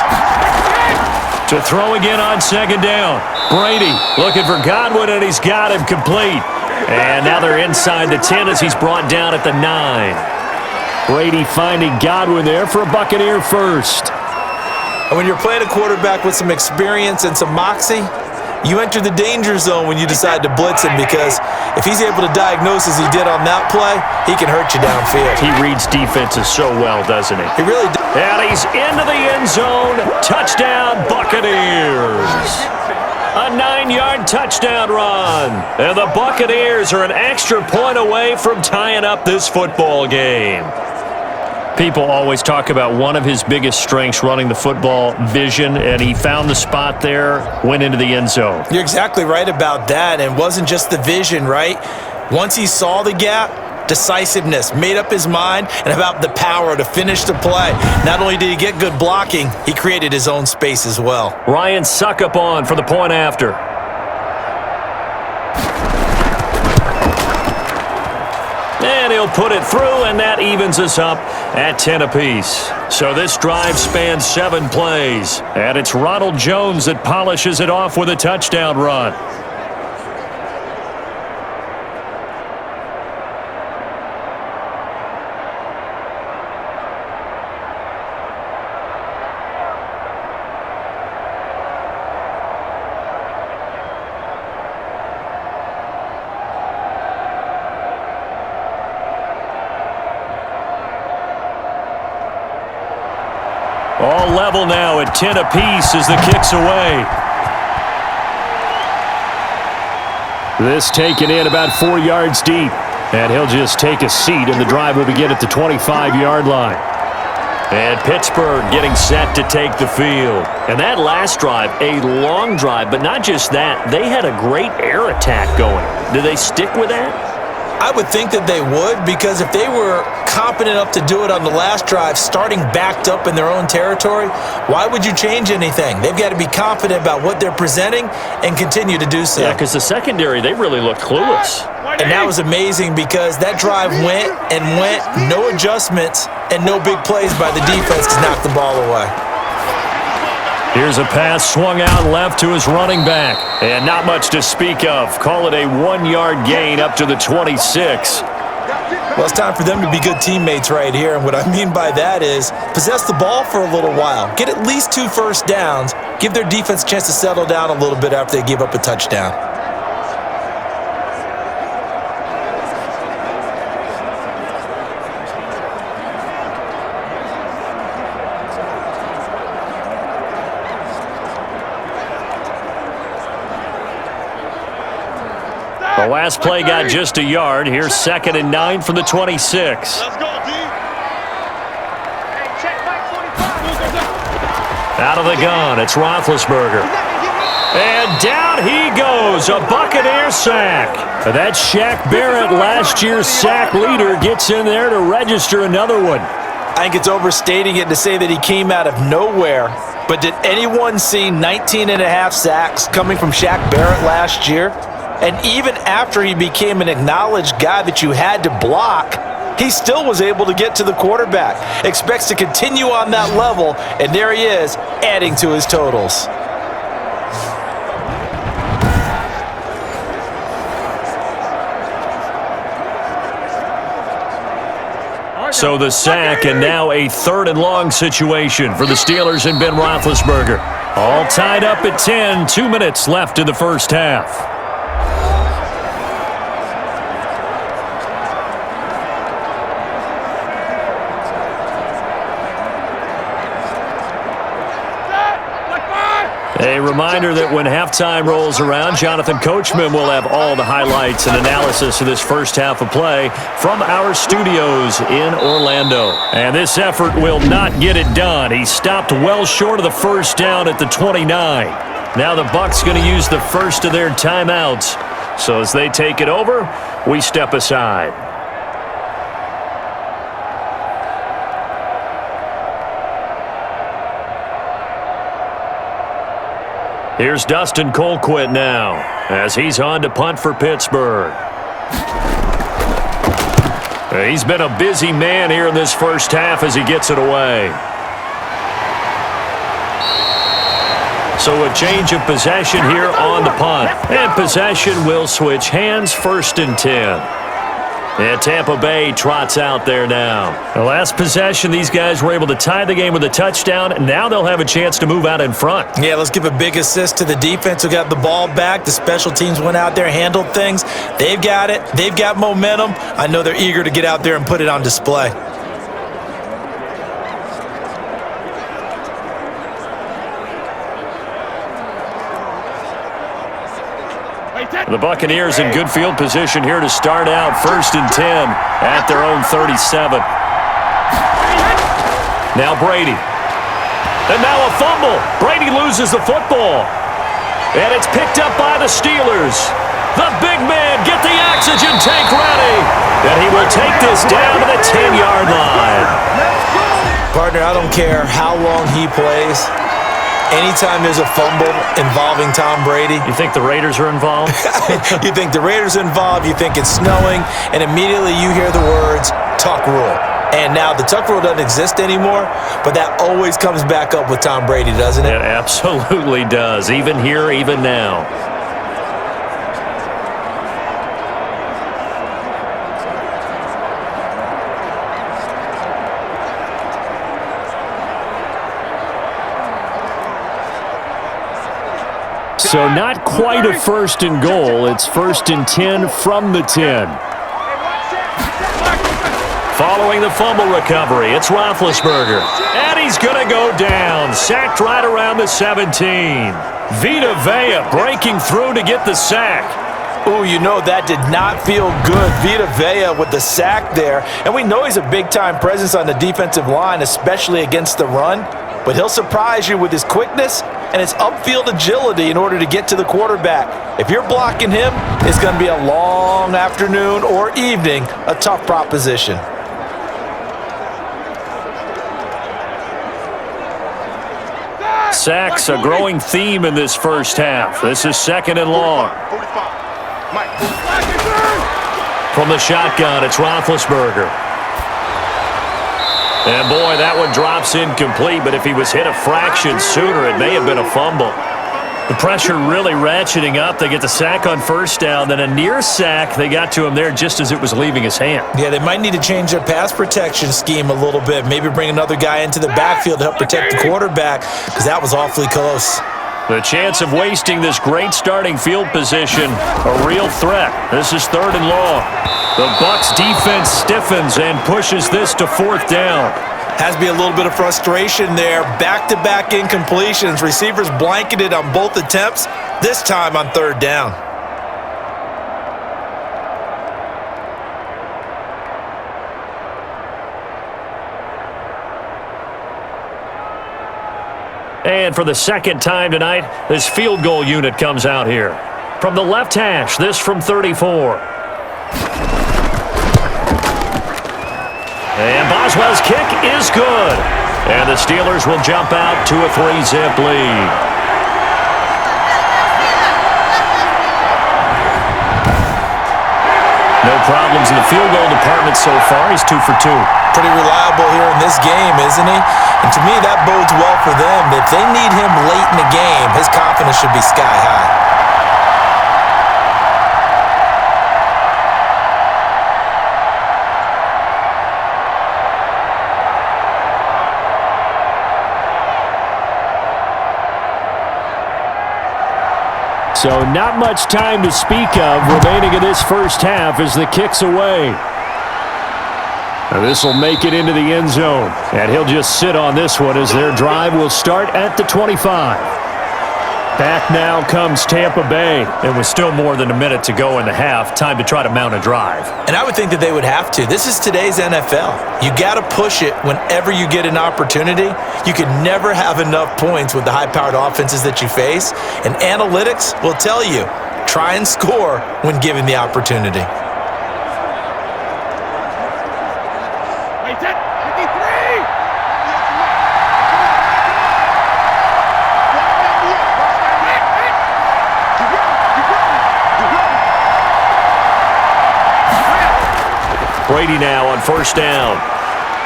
To throw again on 2nd down. Brady looking for Godwin, and he's got him complete. And now they're inside the 10 as he's brought down at the 9. Brady finding Godwin there for a Buccaneer first. And when you're playing a quarterback with some experience and some moxie, you enter the danger zone when you decide to blitz him because if he's able to diagnose as he did on that play, he can hurt you downfield. He reads defenses so well, doesn't he? He really does. And he's into the end zone. Touchdown, Buccaneers. A 9-yard touchdown run. And the Buccaneers are an extra point away from tying up this football game. People always talk about one of his biggest strengths running the football, vision, and he found the spot there, went into the end zone. You're exactly right about that, and it wasn't just the vision, right? Once he saw the gap, decisiveness, made up his mind, and about the power to finish the play. Not only did he get good blocking, he created his own space as well. Ryan Suckup on for the point after. And he'll put it through, and that evens us up at 10 apiece. So this drive spans 7 plays, and it's Ronald Jones that polishes it off with a touchdown run. All level now at 10 apiece as the kick's away. This taken in about 4 yards deep. And he'll just take a seat, and the drive will begin at the 25-yard line. And Pittsburgh getting set to take the field. And that last drive, a long drive, but not just that. They had a great air attack going. Do they stick with that? I would think that they would, because if they were competent enough to do it on the last drive, starting backed up in their own territory, why would you change anything? They've got to be confident about what they're presenting and continue to do so. Yeah, because the secondary, they really looked clueless. And that was amazing because that drive went and went, no adjustments, and no big plays by the defense to knock the ball away. Here's a pass swung out left to his running back. And not much to speak of. Call it a 1-yard gain up to the 26. Well, it's time for them to be good teammates right here, and what I mean by that is possess the ball for a little while, get at least 2 first downs, give their defense a chance to settle down a little bit after they give up a touchdown. The last play got just a yard. Here's 2nd and 9 from the 26. Let's go, D. Out of the gun, it's Roethlisberger. And down he goes, a Buccaneer sack. That's Shaq Barrett, last year's sack leader, gets in there to register another one. I think it's overstating it to say that he came out of nowhere. But did anyone see 19.5 sacks coming from Shaq Barrett last year? And even after he became an acknowledged guy that you had to block, he still was able to get to the quarterback. Expects to continue on that level, and there he is, adding to his totals. So the sack, and now a 3rd and long situation for the Steelers and Ben Roethlisberger. All tied up at 10, 2 minutes left in the first half. A reminder that when halftime rolls around, Jonathan Coachman will have all the highlights and analysis of this first half of play from our studios in Orlando. And this effort will not get it done. He stopped well short of the first down at the 29. Now the Bucs going to use the first of their timeouts. So as they take it over, we step aside. Here's Dustin Colquitt now as he's on to punt for Pittsburgh. He's been a busy man here in this first half as he gets it away. So a change of possession here on the punt. And possession will switch hands, 1st and 10. And Tampa Bay trots out there now. The last possession, these guys were able to tie the game with a touchdown. Now they'll have a chance to move out in front. Yeah, let's give a big assist to the defense who got the ball back. The special teams went out there, handled things. They've got it. They've got momentum. I know they're eager to get out there and put it on display. The Buccaneers in good field position here to start out, 1st and 10 at their own 37. Now Brady. And now a fumble. Brady loses the football. And it's picked up by the Steelers. The big man, get the oxygen tank ready. And he will take this down to the 10-yard line. Partner, I don't care how long he plays. Anytime there's a fumble involving Tom Brady. You think the Raiders are involved? You think the Raiders are involved, you think it's snowing, and immediately you hear the words, tuck rule. And now the tuck rule doesn't exist anymore, but that always comes back up with Tom Brady, doesn't it? It absolutely does, even here, even now. So not quite a 1st and goal. It's 1st and 10 from the 10. Following the fumble recovery, it's Roethlisberger. And he's going to go down. Sacked right around the 17. Vita Vea breaking through to get the sack. Ooh, you know that did not feel good. Vita Vea with the sack there. And we know he's a big-time presence on the defensive line, especially against the run. But he'll surprise you with his quickness and his upfield agility in order to get to the quarterback. If you're blocking him, it's going to be a long afternoon or evening, a tough proposition. Sacks, a growing theme in this first half. This is 2nd and long. From the shotgun, it's Roethlisberger. And boy, that one drops incomplete, but if he was hit a fraction sooner, it may have been a fumble. The pressure really ratcheting up. They get the sack on first down, then a near sack. They got to him there just as it was leaving his hand. Yeah, they might need to change their pass protection scheme a little bit. Maybe bring another guy into the backfield to help protect the quarterback, because that was awfully close. The chance of wasting this great starting field position, a real threat. This is 3rd and long. The Bucs defense stiffens and pushes this to 4th down. Has to be a little bit of frustration there. Back-to-back incompletions. Receivers blanketed on both attempts, this time on 3rd down. And for the second time tonight, this field goal unit comes out here. From the left hash, this from 34. And Boswell's kick is good. And the Steelers will jump out to a 3-zip lead. No problems in the field goal department so far. He's 2 for 2. Pretty reliable here in this game, isn't he? And to me, that bodes well for them. If they need him late in the game, his confidence should be sky high. So not much time to speak of remaining in this first half as the kick's away. This will make it into the end zone, and he'll just sit on this one as their drive will start at the 25. Back now comes Tampa Bay, and with still more than a minute to go in the half, time to try to mount a drive. And I would think that they would have to. This is today's NFL. You got to push it whenever you get an opportunity. You can never have enough points with the high-powered offenses that you face, and analytics will tell you, try and score when given the opportunity. Brady now on first down.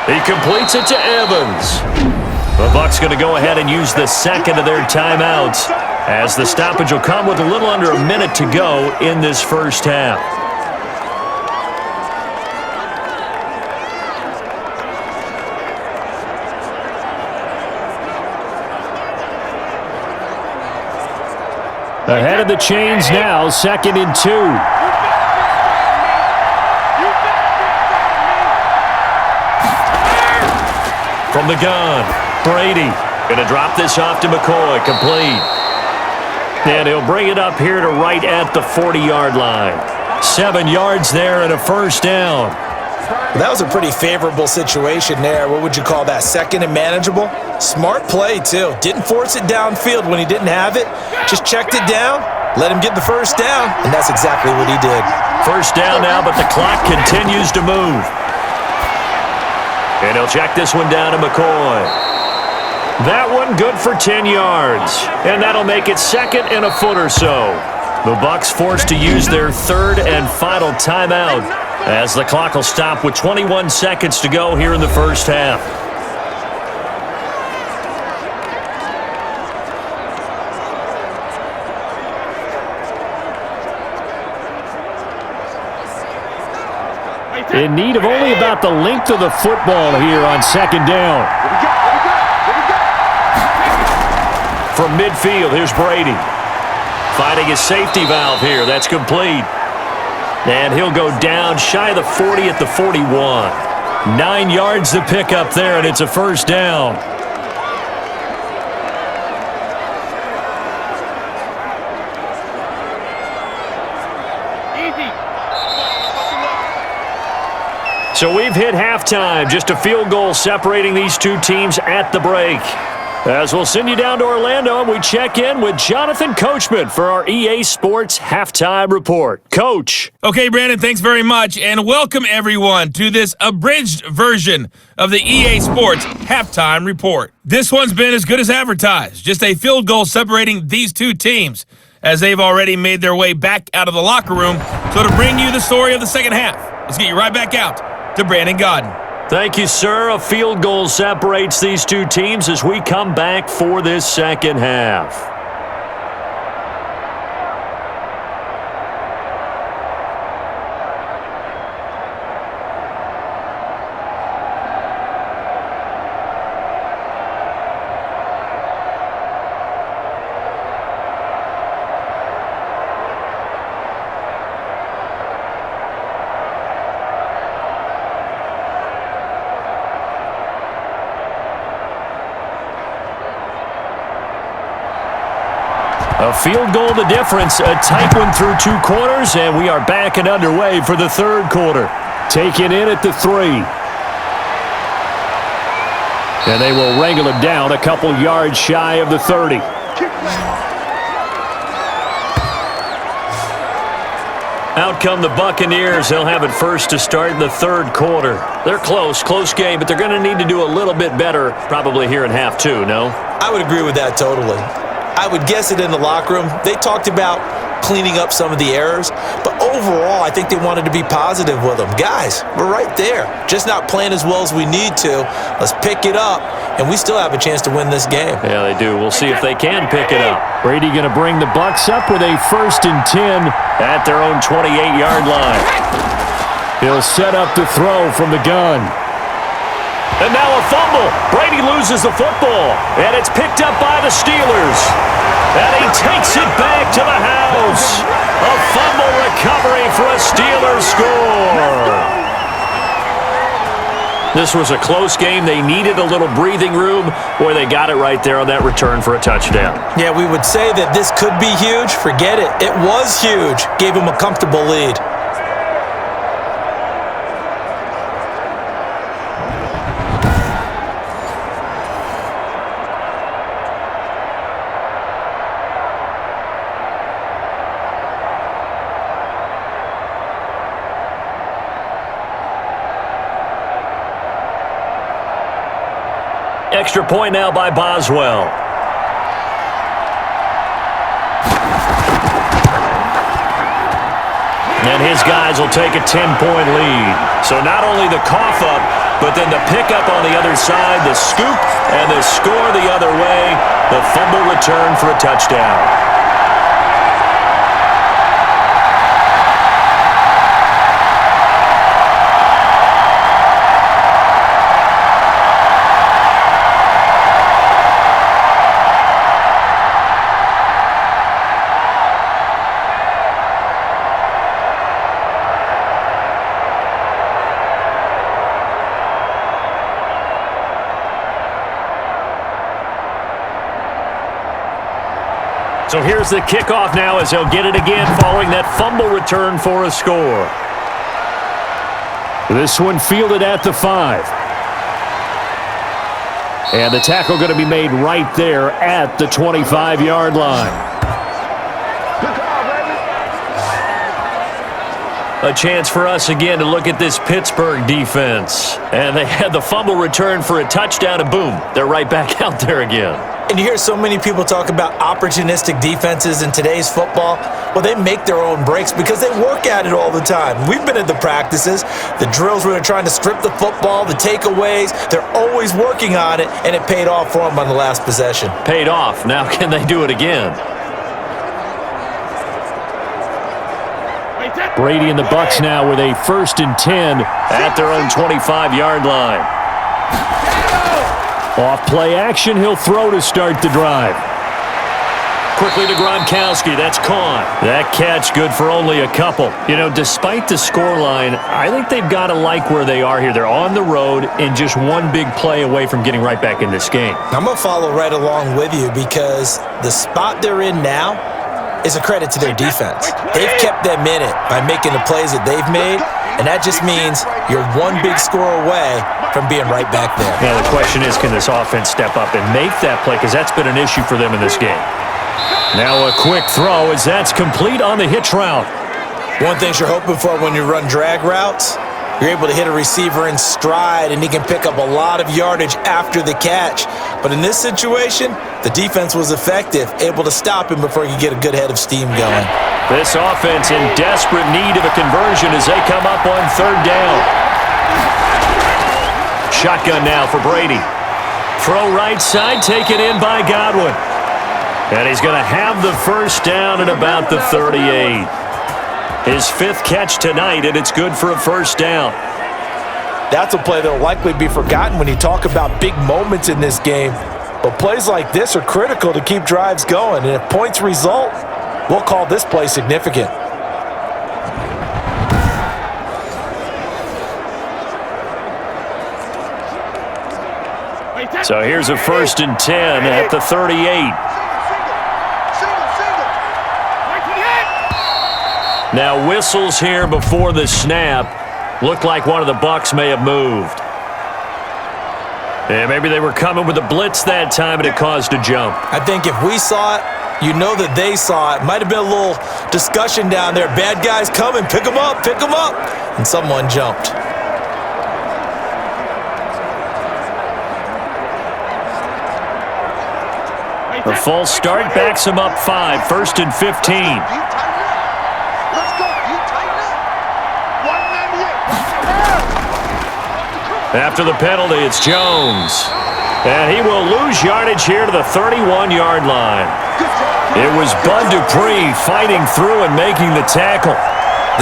He completes it to Evans. The Bucs going to go ahead and use the second of their timeouts as the stoppage will come with a little under a minute to go in this first half. Ahead of the chains now, 2nd and 2. From the gun, Brady going to drop this off to McCoy, complete. And he'll bring it up here to right at the 40-yard line. 7 yards there and a first down. Well, that was a pretty favorable situation there. What would you call that? 2nd and manageable? Smart play, too. Didn't force it downfield when he didn't have it. Just checked it down, let him get the first down, and that's exactly what he did. First down now, but the clock continues to move. And he'll check this one down to McCoy. That one good for 10 yards. And that'll make it 2nd and a foot or so. The Bucs forced to use their 3rd and final timeout as the clock will stop with 21 seconds to go here in the first half. In need of only about the length of the football here on 2nd down. From midfield, here's Brady. Finding his safety valve here. That's complete. And he'll go down shy of the 40 at the 41. 9 yards to pick up there, and it's a first down. So we've hit halftime, just a field goal separating these two teams at the break. As we'll send you down to Orlando, and we check in with Jonathan Coachman for our EA Sports Halftime Report. Coach. Okay, Brandon, thanks very much, and welcome everyone to this abridged version of the EA Sports Halftime Report. This one's been as good as advertised, just a field goal separating these two teams, as they've already made their way back out of the locker room. So to bring you the story of the second half, let's get you right back out to Brandon Godden. Thank you, sir. A field goal separates these two teams as we come back for this second half. A field goal the difference, a tight one through 2 quarters, and we are back and underway for the 3rd quarter. Taken in at the 3. And they will wrangle it down a couple yards shy of the 30. Out come the Buccaneers. They'll have it first to start in the 3rd quarter. They're close game, but they're going to need to do a little bit better probably here in half 2, no? I would agree with that totally. I would guess it in the locker room. They talked about cleaning up some of the errors, but overall, I think they wanted to be positive with them. Guys, we're right there. Just not playing as well as we need to. Let's pick it up, and we still have a chance to win this game. Yeah, they do. We'll see if they can pick it up. Brady going to bring the Bucs up with a 1st and 10 at their own 28-yard line. He'll set up the throw from the gun. And now a fumble. Brady loses the football, and it's picked up by the Steelers. And he takes it back to the house. A fumble recovery for a Steelers score. This was a close game. They needed a little breathing room. Boy, they got it right there on that return for a touchdown. Yeah, we would say that this could be huge. Forget it. It was huge. Gave him a comfortable lead. Extra point now by Boswell. And his guys will take a 10-point lead. So not only the cough up, but then the pickup on the other side, the scoop, and the score the other way. The fumble return for a touchdown. So here's the kickoff now as they'll get it again following that fumble return for a score. This one fielded at the 5. And the tackle going to be made right there at the 25-yard line. A chance for us again to look at this Pittsburgh defense. And they had the fumble return for a touchdown, and boom, they're right back out there again. And you hear so many people talk about opportunistic defenses in today's football. Well, they make their own breaks because they work at it all the time. We've been at the practices, the drills where they're trying to strip the football, the takeaways. They're always working on it, and it paid off for them on the last possession. Paid off. Now can they do it again? Brady and the Bucs now with a 1st and 10 at their own 25-yard line. Off play action, he'll throw to start the drive. Quickly to Gronkowski, that's caught. That catch good for only a couple. You know, despite the scoreline, I think they've got to like where they are here. They're on the road and just one big play away from getting right back in this game. I'm going to follow right along with you because the spot they're in now is a credit to their defense. They've kept them in it by making the plays that they've made, and that just means you're one big score away from being right back there. Now the question is, can this offense step up and make that play? Because that's been an issue for them in this game. Now a quick throw as that's complete on the hitch route. One thing you're hoping for when you run drag routes, you're able to hit a receiver in stride, and he can pick up a lot of yardage after the catch. But in this situation, the defense was effective, able to stop him before he could get a good head of steam going. This offense in desperate need of a conversion as they come up on 3rd down. Shotgun now for Brady. Throw right side, taken in by Godwin. And he's going to have the 1st down at about the 38. His 5th catch tonight, and it's good for a 1st down. That's a play that will likely be forgotten when you talk about big moments in this game. But plays like this are critical to keep drives going. And if points result, we'll call this play significant. So here's a 1st and 10 at the 38. Now whistles here before the snap. Looked like one of the Bucs may have moved. And maybe they were coming with a blitz that time and it caused a jump. I think if we saw it, you know that they saw it. Might have been a little discussion down there. Bad guys coming. Pick them up. Pick them up. And someone jumped. The false start backs him up 5, 1st and 15. Let's go. You tighten up. 198. After the penalty, it's Jones. And he will lose yardage here to the 31-yard line. It was Bud Dupree fighting through and making the tackle.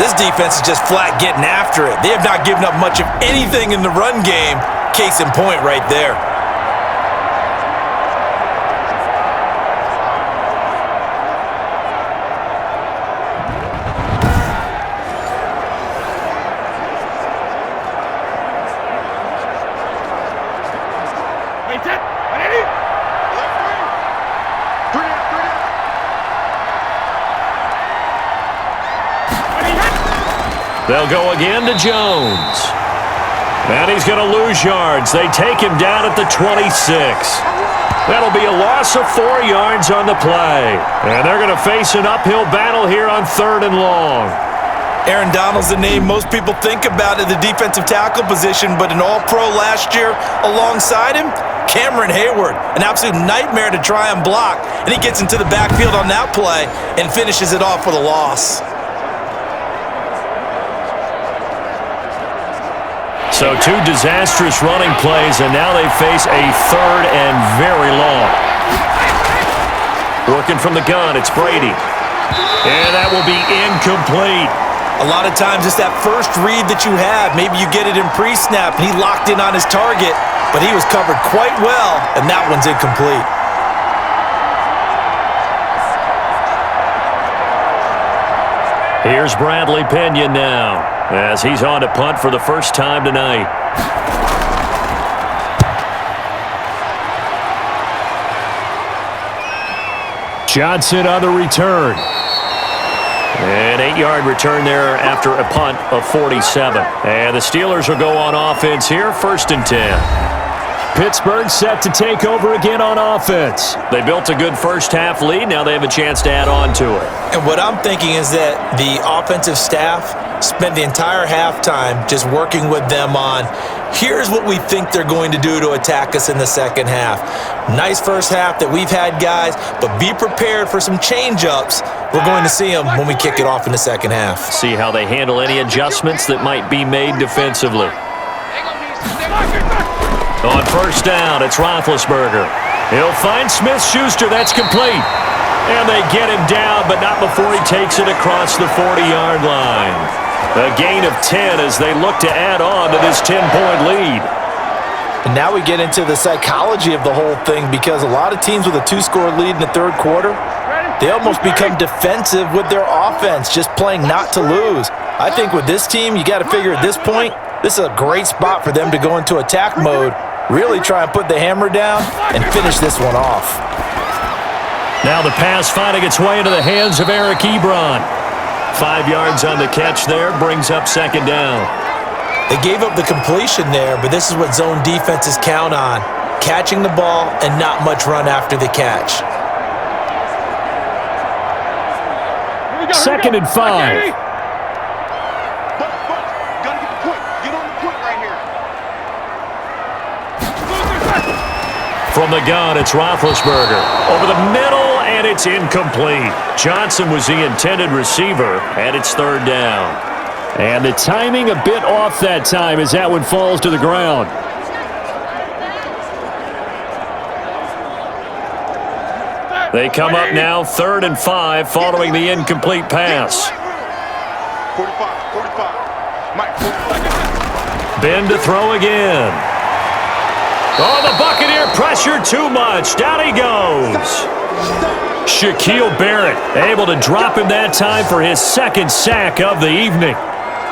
This defense is just flat getting after it. They have not given up much of anything in the run game. Case in point right there. They'll go again to Jones. And he's going to lose yards. They take him down at the 26. That'll be a loss of 4 yards on the play. And they're going to face an uphill battle here on 3rd and long. Aaron Donald's the name most people think about at the defensive tackle position, but an All-Pro last year alongside him, Cameron Hayward, an absolute nightmare to try and block. And he gets into the backfield on that play and finishes it off with a loss. So 2 disastrous running plays, and now they face a 3rd and very long. Working from the gun, it's Brady. And that will be incomplete. A lot of times it's that first read that you have. Maybe you get it in pre-snap, and he locked in on his target, but he was covered quite well, and that one's incomplete. Here's Bradley Pinion now, as he's on to punt for the first time tonight. Johnson on the return. An 8-yard return there after a punt of 47. And the Steelers will go on offense here, 1st and 10. Pittsburgh set to take over again on offense. They built a good first-half lead. Now they have a chance to add on to it. And what I'm thinking is that the offensive staff spent the entire halftime just working with them on, here's what we think they're going to do to attack us in the second half. Nice first half that we've had, guys, but be prepared for some change-ups. We're going to see them when we kick it off in the second half. See how they handle any adjustments that might be made defensively. On first down, it's Roethlisberger. He'll find Smith-Schuster. That's complete. And they get him down, but not before he takes it across the 40-yard line. A gain of 10 as they look to add on to this 10-point lead. And now we get into the psychology of the whole thing, because a lot of teams with a 2-score lead in the third quarter, they almost become defensive with their offense, just playing not to lose. I think with this team, you got to figure at this point, this is a great spot for them to go into attack mode, really try and put the hammer down and finish this one off. Now the pass finding its way into the hands of Eric Ebron. 5 yards on the catch there, brings up 2nd down. They gave up the completion there, but this is what zone defenses count on. Catching the ball and not much run after the catch. 2nd and 5. Gotta get the quick. Get on the quick right here. From the gun, it's Roethlisberger. Over the middle, and it's incomplete. Johnson was the intended receiver, and it's 3rd down. And the timing a bit off that time as that one falls to the ground. They come up now 3rd and 5 following the incomplete pass. 45. Mike, 45. Ben to throw again. Oh, the Buccaneer pressure too much. Down he goes. Shaquille Barrett able to drop him that time for his 2nd sack of the evening.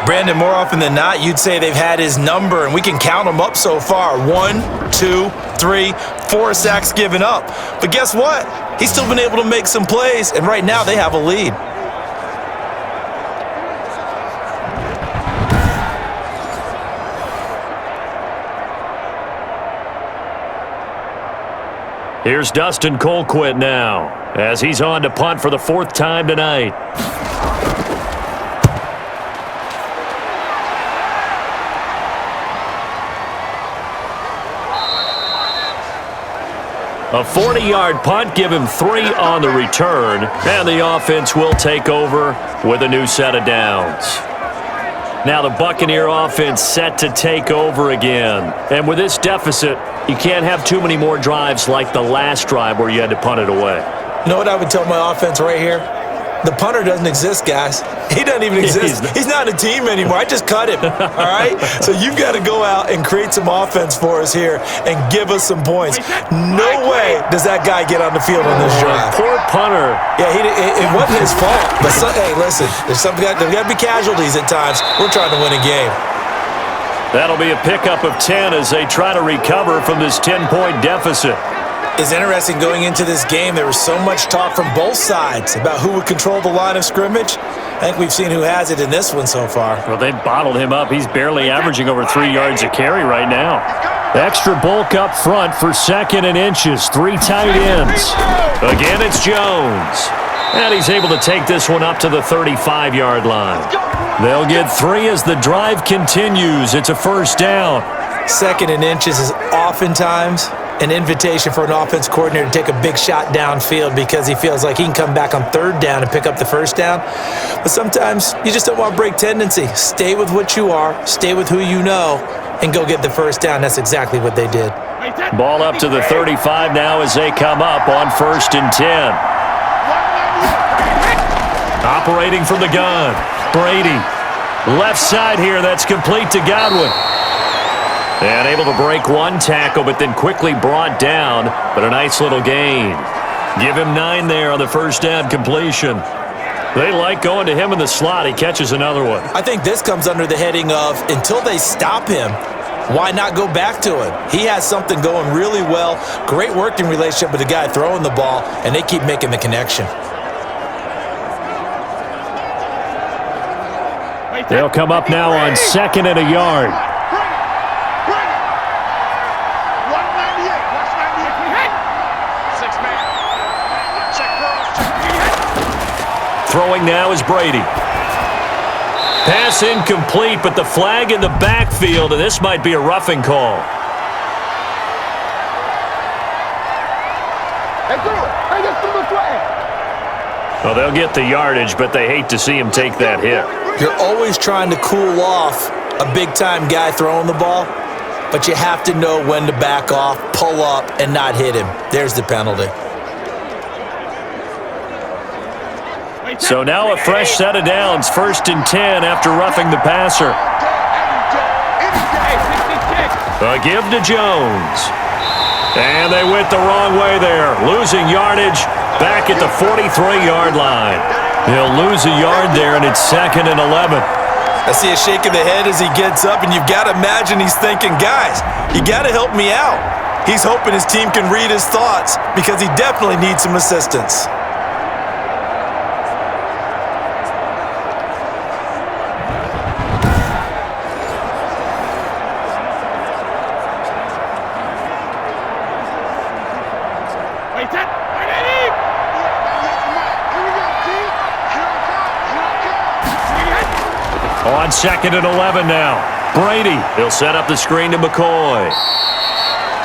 Brandon, more often than not, you'd say they've had his number, and we can count them up so far. 1, 2, 3, 4 sacks given up. But guess what? He's still been able to make some plays, and right now they have a lead. Here's Dustin Colquitt now as he's on to punt for the 4th time tonight. A 40-yard punt, give him 3 on the return, and the offense will take over with a new set of downs. Now the Buccaneer offense set to take over again. And with this deficit, you can't have too many more drives like the last drive where you had to punt it away. You know what I would tell my offense right here? The punter doesn't exist, guys. He doesn't even exist. He's not a team anymore. I just cut him, all right? So you've got to go out and create some offense for us here and give us some points. No way does that guy get on the field on this drive. Poor punter. Yeah, it wasn't his fault. But, hey, listen, there's got to be casualties at times. We're trying to win a game. That'll be a pickup of 10 as they try to recover from this 10-point deficit. It's interesting going into this game. There was so much talk from both sides about who would control the line of scrimmage. I think we've seen who has it in this one so far. Well, they've bottled him up. He's barely averaging over 3 yards a carry right now. Extra bulk up front for 2nd and inches. 3 tight ends. Again, it's Jones. And he's able to take this one up to the 35-yard line. They'll get 3 as the drive continues. It's a 1st down. 2nd and inches is oftentimes an invitation for an offense coordinator to take a big shot downfield because he feels like he can come back on 3rd down and pick up the 1st down. But sometimes you just don't want to break tendency. Stay with what you are, stay with who you know, and go get the 1st down. That's exactly what they did. Ball up to the 35 now as they come up on 1st and 10. Operating from the gun, Brady. Left side here, that's complete to Godwin. And able to break 1 tackle, but then quickly brought down. But a nice little gain. Give him 9 there on the 1st down completion. They like going to him in the slot. He catches another one. I think this comes under the heading of until they stop him, why not go back to him? He has something going really well. Great working relationship with the guy throwing the ball, and they keep making the connection. They'll come up now on 2nd and a yard. Throwing now is Brady. Pass incomplete, but the flag in the backfield, and this might be a roughing call. Well, they'll get the yardage, but they hate to see him take that hit. You're always trying to cool off a big-time guy throwing the ball, but you have to know when to back off, pull up, and not hit him. There's the penalty. So now a fresh set of downs, 1st and 10 after roughing the passer. A give to Jones. And they went the wrong way there, losing yardage back at the 43-yard line. He'll lose a yard there, and it's 2nd and 11. I see a shake of the head as he gets up, and you've got to imagine he's thinking, guys, you got to help me out. He's hoping his team can read his thoughts because he definitely needs some assistance. On 2nd and 11 now. Brady, he'll set up the screen to McCoy.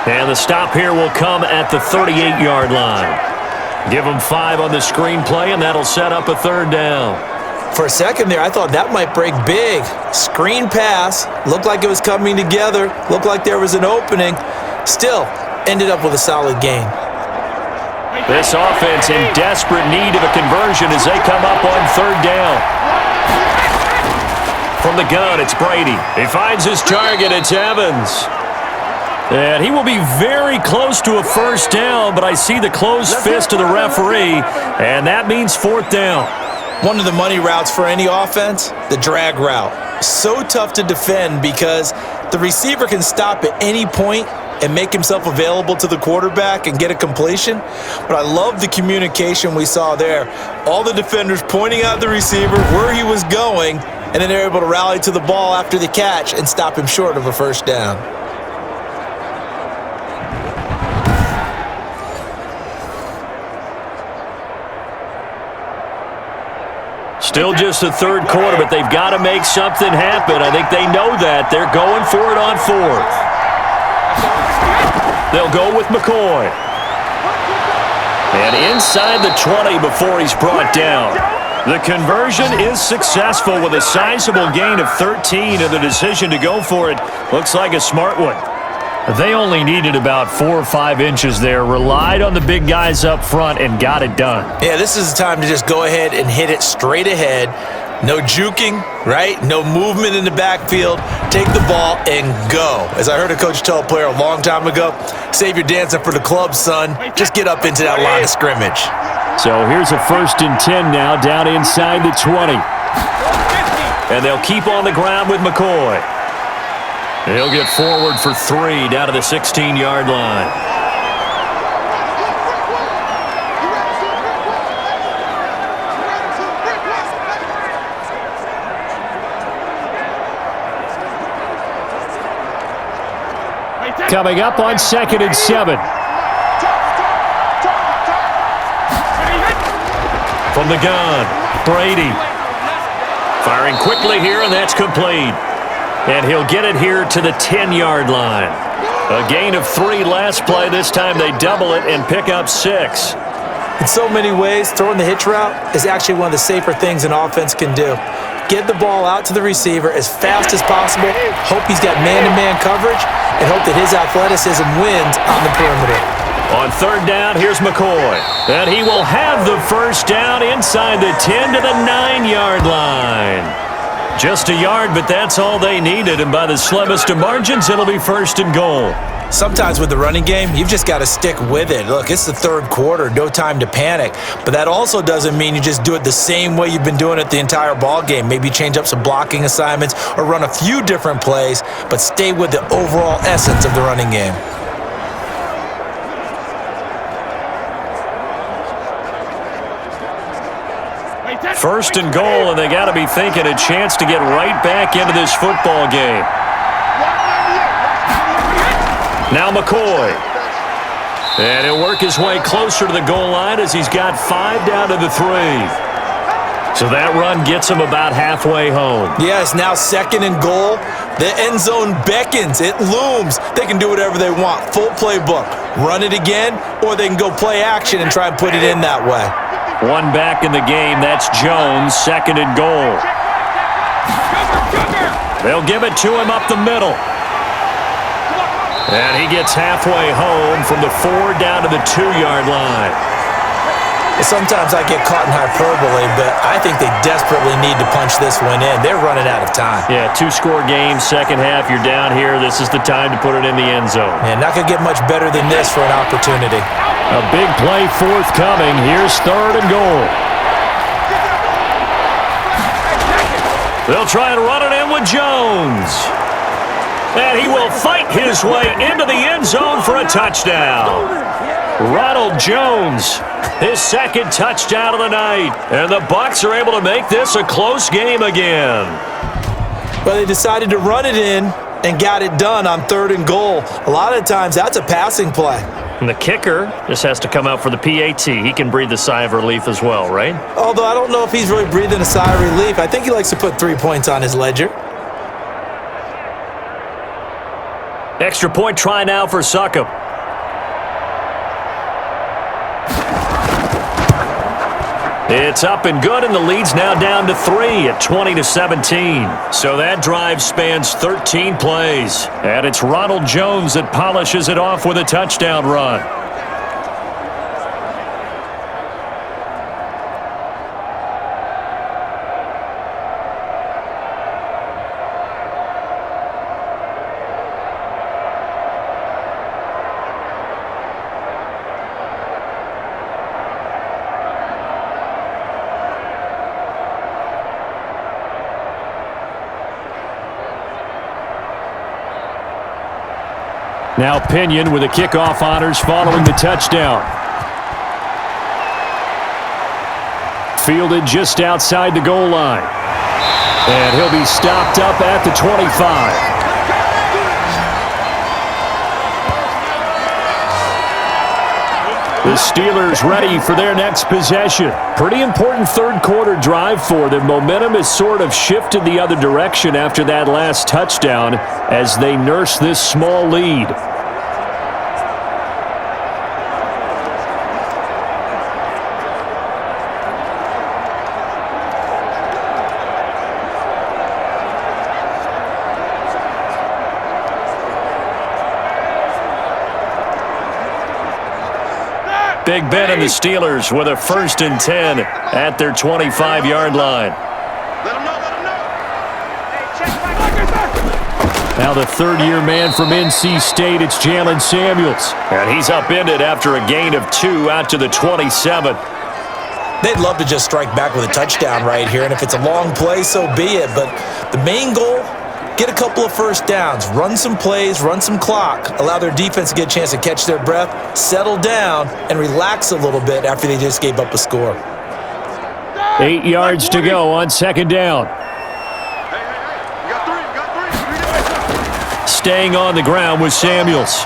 And the stop here will come at the 38-yard line. Give him 5 on the screenplay, and that'll set up a 3rd down. For a second there, I thought that might break big. Screen pass, looked like it was coming together, looked like there was an opening. Still, ended up with a solid gain. This offense in desperate need of a conversion as they come up on 3rd down. From the gun, it's Brady. He finds his target. It's Evans. And he will be very close to a 1st down, but I see the closed fist of the referee, and that means 4th down. One of the money routes for any offense, the drag route. So tough to defend because the receiver can stop at any point and make himself available to the quarterback and get a completion. But I love the communication we saw there. All the defenders pointing out the receiver, where he was going, and then they're able to rally to the ball after the catch and stop him short of a 1st down. Still just the third quarter, but they've got to make something happen. I think they know that. They're going for it on fourth. They'll go with McCoy. And inside the 20 before he's brought down. The conversion is successful with a sizable gain of 13, and the decision to go for it looks like a smart one. They only needed about 4 or 5 inches there, relied on the big guys up front, and got it done. Yeah, this is the time to just go ahead and hit it straight ahead. No juking, right? No movement in the backfield. Take the ball and go. As I heard a coach tell a player a long time ago, save your dancing for the club, son. Just get up into that line of scrimmage. So here's a 1st and 10 now, down inside the 20. And they'll keep on the ground with McCoy. He'll get forward for 3 down to the 16-yard line. Coming up on 2nd and 7. From the gun, Brady. Firing quickly here, and that's complete. And he'll get it here to the 10-yard line. A gain of 3 last play. This time they double it and pick up 6. In so many ways, throwing the hitch route is actually one of the safer things an offense can do. Get the ball out to the receiver as fast as possible, hope he's got man-to-man coverage, and hope that his athleticism wins on the perimeter. On 3rd down, here's McCoy. And he will have the 1st down inside the 10 to the 9-yard line. Just a yard, but that's all they needed, and by the slimmest of margins, it'll be 1st and goal. Sometimes with the running game, you've just got to stick with it. Look, it's the 3rd quarter, no time to panic. But that also doesn't mean you just do it the same way you've been doing it the entire ball game. Maybe change up some blocking assignments or run a few different plays, but stay with the overall essence of the running game. First and goal, and they got to be thinking a chance to get right back into this football game. Now McCoy. And he'll work his way closer to the goal line as he's got 5 down to the 3. So that run gets him about halfway home. Yeah, it's now 2nd and goal. The end zone beckons. It looms. They can do whatever they want. Full playbook. Run it again, or they can go play action and try and put it in that way. One back in the game. That's Jones, 2nd and goal. They'll give it to him up the middle. And he gets halfway home from the 4 down to the 2-yard line. Sometimes I get caught in hyperbole, but I think they desperately need to punch this one in. They're running out of time. Yeah, 2-score game, second half, you're down here. This is the time to put it in the end zone. Yeah, not going to get much better than this for an opportunity. A big play forthcoming. Here's 3rd and goal. They'll try and run it in with Jones. And he will fight his way into the end zone for a touchdown. Ronald Jones, his 2nd touchdown of the night. And the Bucs are able to make this a close game again. Well, they decided to run it in and got it done on 3rd and goal. A lot of times, that's a passing play. And the kicker just has to come out for the PAT. He can breathe a sigh of relief as well, right? Although I don't know if he's really breathing a sigh of relief. I think he likes to put 3 points on his ledger. Extra point try now for Succop. It's up and good, and the lead's now down to 3 at 20-17. So that drive spans 13 plays. And it's Ronald Jones that polishes it off with a touchdown run. Now Pinion with the kickoff honors following the touchdown. Fielded just outside the goal line. And he'll be stopped up at the 25. The Steelers ready for their next possession. Pretty important third quarter drive for them. Momentum has sort of shifted the other direction after that last touchdown as they nurse this small lead. Big Ben and the Steelers with a 1st and 10 at their 25-yard line. Let him know, let him know. Hey, check my Now the third-year man from NC State, it's Jalen Samuels. And he's upended after a gain of 2 out to the 27. They'd love to just strike back with a touchdown right here, and if it's a long play, so be it. But the main goal, get a couple of first downs, run some plays, run some clock, allow their defense to get a chance to catch their breath, settle down, and relax a little bit after they just gave up a score. 8 yards to go on 2nd down. Hey, you got three. Staying on the ground with Samuels.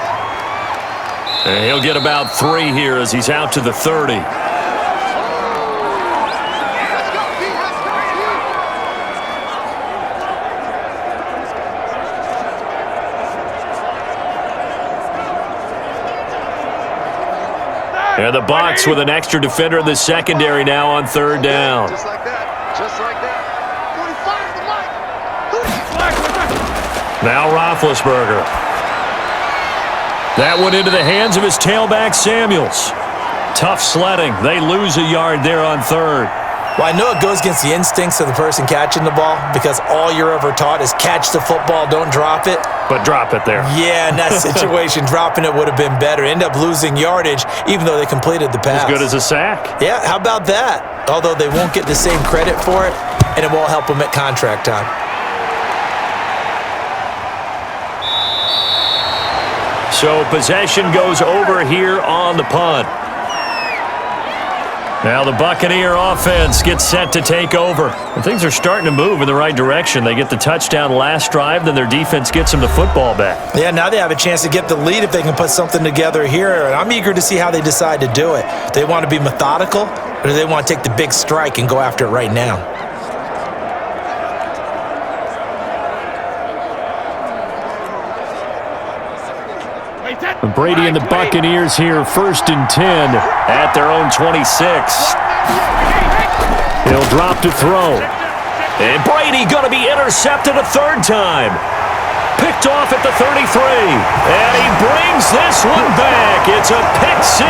And he'll get about 3 here as he's out to the 30. And the Bucs with an extra defender in the secondary now on 3rd down. Just like that. Just like that. 45 the mic. Now Roethlisberger. That went into the hands of his tailback, Samuels. Tough sledding. They lose a yard there on 3rd. Well, I know it goes against the instincts of the person catching the ball because all you're ever taught is catch the football, don't drop it. But drop it there. Yeah, in that situation, dropping it would have been better. End up losing yardage even though they completed the pass. As good as a sack. Yeah, how about that? Although they won't get the same credit for it, and it won't help them at contract time. So possession goes over here on the punt. Now the Buccaneer offense gets set to take over. And things are starting to move in the right direction. They get the touchdown last drive, then their defense gets them the football back. Yeah, now they have a chance to get the lead if they can put something together here. And I'm eager to see how they decide to do it. Do they want to be methodical, or do they want to take the big strike and go after it right now? Brady and the Buccaneers here, 1st and 10 at their own 26. He'll drop to throw. And Brady going to be intercepted a 3rd time. Picked off at the 33. And he brings this one back. It's a pick 6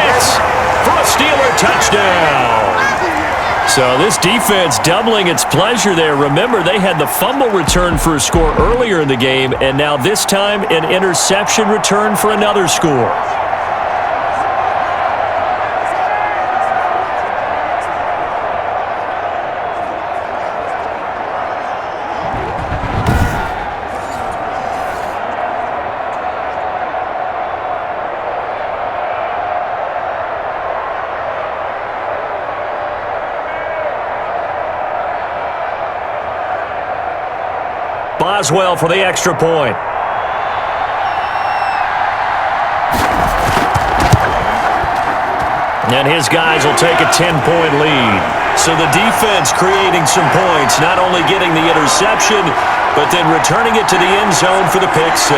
for a Steeler touchdown. So this defense doubling its pleasure there. Remember, they had the fumble return for a score earlier in the game, and now this time an interception return for another score. Boswell for the extra point. And his guys will take a 10-point lead. So the defense creating some points, not only getting the interception, but then returning it to the end zone for the pick 6.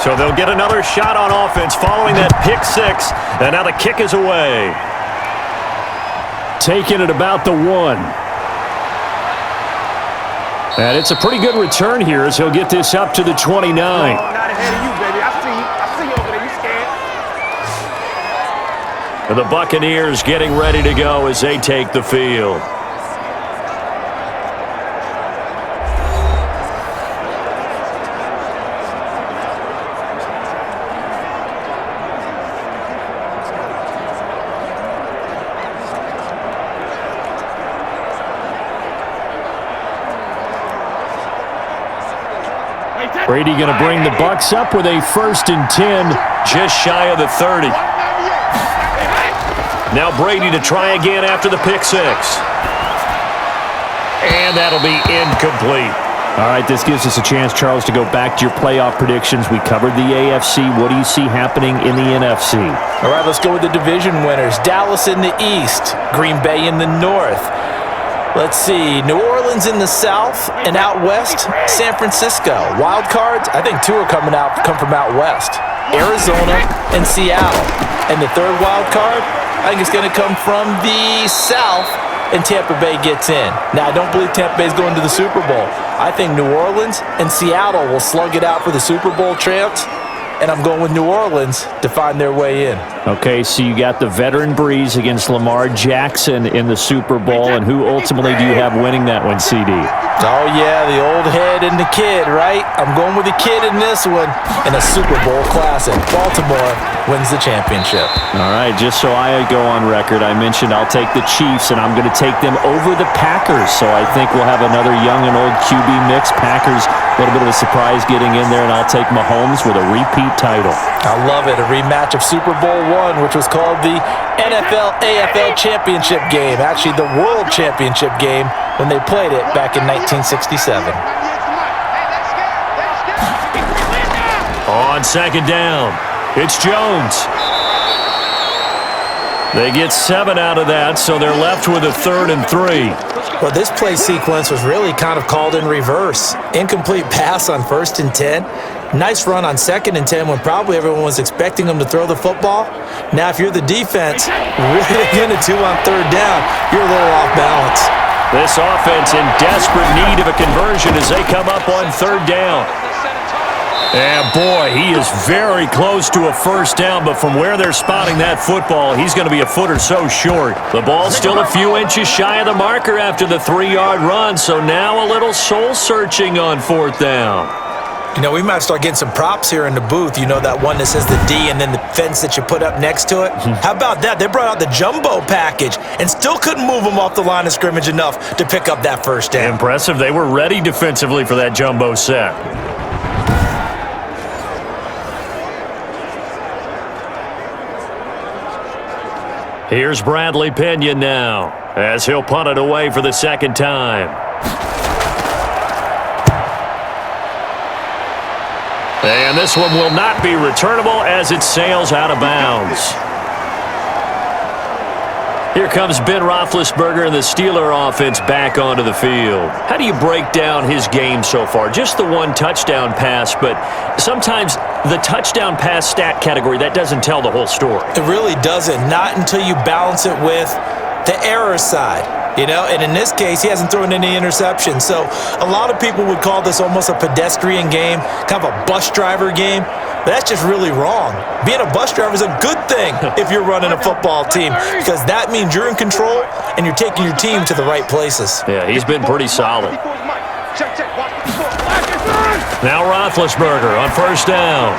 So they'll get another shot on offense following that pick 6. And now the kick is away. Taking it about the 1. And it's a pretty good return here as he'll get this up to the 29. Not ahead of you, baby. I see you over there. You scared? And the Buccaneers getting ready to go as they take the field. Brady going to bring the Bucs up with a 1st and 10, just shy of the 30. Now Brady to try again after the pick six. And that'll be incomplete. All right, this gives us a chance, Charles, to go back to your playoff predictions. We covered the AFC. What do you see happening in the NFC? All right, let's go with the division winners. Dallas in the East, Green Bay in the North. Let's see, New Orleans in the South, and out West, San Francisco. Wild cards, I think two are come from out West. Arizona and Seattle. And the third wild card, I think it's going to come from the South, and Tampa Bay gets in. Now, I don't believe Tampa Bay's going to the Super Bowl. I think New Orleans and Seattle will slug it out for the Super Bowl champs, and I'm going with New Orleans to find their way in. Okay, so you got the veteran Breeze against Lamar Jackson in the Super Bowl, and who ultimately do you have winning that one, CD? Oh, yeah, the old head and the kid, right? I'm going with the kid in this one, in a Super Bowl classic. Baltimore wins the championship. All right, just so I go on record, I mentioned I'll take the Chiefs, and I'm going to take them over the Packers. So I think we'll have another young and old QB mix. Packers, a little bit of a surprise getting in there, and I'll take Mahomes with a repeat title. I love it. A rematch of Super Bowl I, which was called the NFL-AFL Championship game. Actually, the World Championship game when they played it back in 1967. On 2nd down, it's Jones. They get 7 out of that, so they're left with a 3rd and 3. Well, this play sequence was really kind of called in reverse. Incomplete pass on 1st and 10. Nice run on 2nd and 10 when probably everyone was expecting them to throw the football. Now, if you're the defense, really getting a 2 on 3rd down, you're a little off balance. This offense in desperate need of a conversion as they come up on 3rd down. And boy, he is very close to a 1st down, but from where they're spotting that football, he's going to be a foot or so short. The ball's still a few inches shy of the marker after the 3-yard run, so now a little soul-searching on 4th down. You know, we might start getting some props here in the booth. You know, that one that says the D and then the fence that you put up next to it? How about that? They brought out the jumbo package and still couldn't move them off the line of scrimmage enough to pick up that 1st down. Impressive. They were ready defensively for that jumbo set. Here's Bradley Pinion now as he'll punt it away for the 2nd time. And this one will not be returnable as it sails out of bounds. Here comes Ben Roethlisberger and the Steeler offense back onto the field. How do you break down his game so far? Just the 1 touchdown pass, but sometimes the touchdown pass stat category, that doesn't tell the whole story. It really doesn't. Not until you balance it with the error side. You know, and in this case, he hasn't thrown any interceptions. So a lot of people would call this almost a pedestrian game, kind of a bus driver game. But that's just really wrong. Being a bus driver is a good thing if you're running a football team, because that means you're in control and you're taking your team to the right places. Yeah, he's been pretty solid. Now Roethlisberger on 1st down.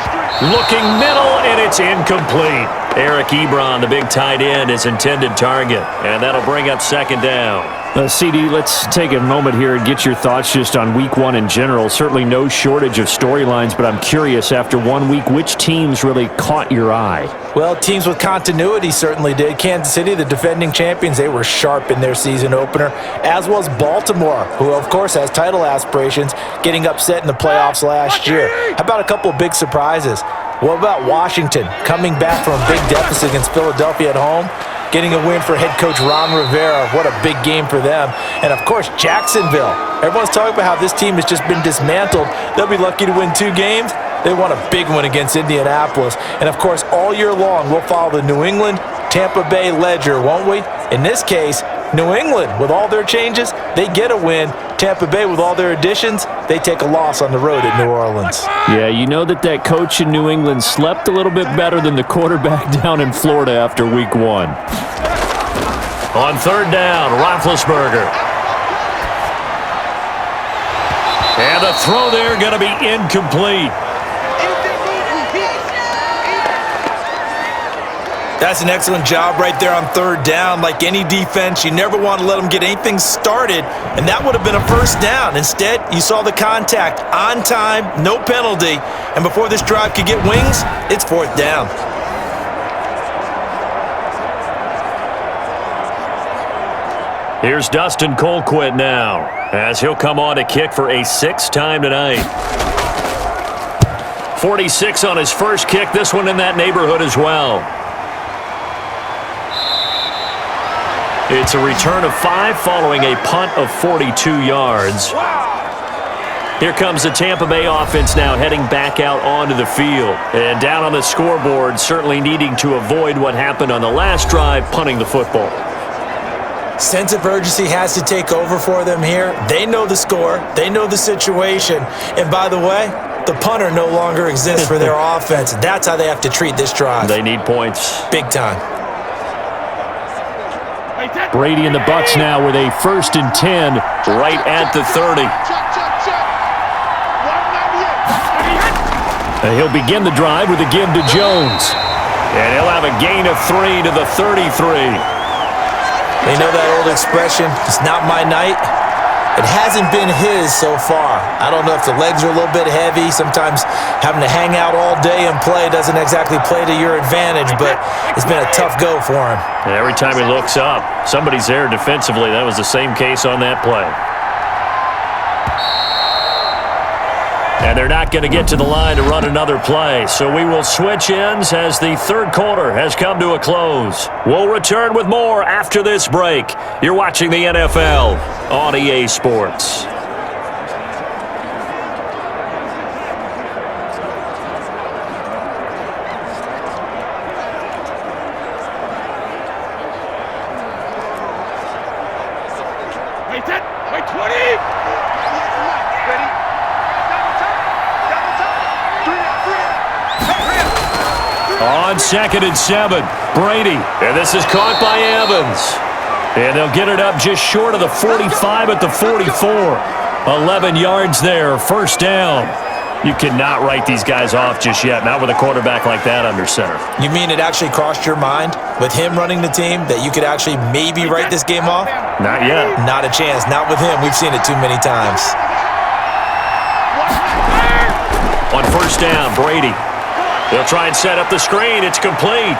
Looking middle, and it's incomplete. Eric Ebron, the big tight end, is intended target, and that'll bring up 2nd down. CD, let's take a moment here and get your thoughts just on Week 1 in general. Certainly no shortage of storylines, but I'm curious, after 1 week, which teams really caught your eye? Well, teams with continuity certainly did. Kansas City, the defending champions, they were sharp in their season opener, as was Baltimore, who, of course, has title aspirations, getting upset in the playoffs last year. How about a couple of big surprises? What about Washington coming back from a big deficit against Philadelphia at home? Getting a win for head coach Ron Rivera. What a big game for them. And, of course, Jacksonville. Everyone's talking about how this team has just been dismantled. They'll be lucky to win 2 games. They won a big one against Indianapolis. And, of course, all year long, we'll follow the New England, Tampa Bay ledger, won't we? In this case, New England, with all their changes, they get a win. Tampa Bay, with all their additions, they take a loss on the road at New Orleans. Yeah, you know that coach in New England slept a little bit better than the quarterback down in Florida after Week 1. On 3rd down, Roethlisberger. And the throw there going to be incomplete. That's an excellent job right there on third down. Like any defense, you never want to let them get anything started, and that would have been a first down. Instead, you saw the contact on time, no penalty, and before this drive could get wings, it's fourth down. Here's Dustin Colquitt now, as he'll come on to kick for a sixth time tonight. 46 on his first kick, this one in that neighborhood as well. It's a return of 5 following a punt of 42 yards. Here comes the Tampa Bay offense now heading back out onto the field. And down on the scoreboard, certainly needing to avoid what happened on the last drive, punting the football. Sense of urgency has to take over for them here. They know the score. They know the situation. And by the way, the punter no longer exists for their offense. That's how they have to treat this drive. They need points. Big time. Brady and the Bucs now with a 1st and 10 right at the 30. And he'll begin the drive with a give to Jones. And he'll have a gain of 3 to the 33. You know that old expression, it's not my night? It hasn't been his so far. I don't know if the legs are a little bit heavy. Sometimes having to hang out all day and play doesn't exactly play to your advantage, but it's been a tough go for him. And every time he looks up, somebody's there defensively. That was the same case on that play. And they're not going to get to the line to run another play. So we will switch ends as the third quarter has come to a close. We'll return with more after this break. You're watching the NFL on EA Sports. Wait, 20! Ready? On 2nd and 7, Brady. And this is caught by Evans. And they'll get it up just short of the 45 at the 44. 11 yards there, first down. You cannot write these guys off just yet, not with a quarterback like that under center. You mean it actually crossed your mind with him running the team that you could actually maybe write this game off? Not yet. Not a chance. Not with him. We've seen it too many times. On first down, Brady. They'll try and set up the screen. It's complete.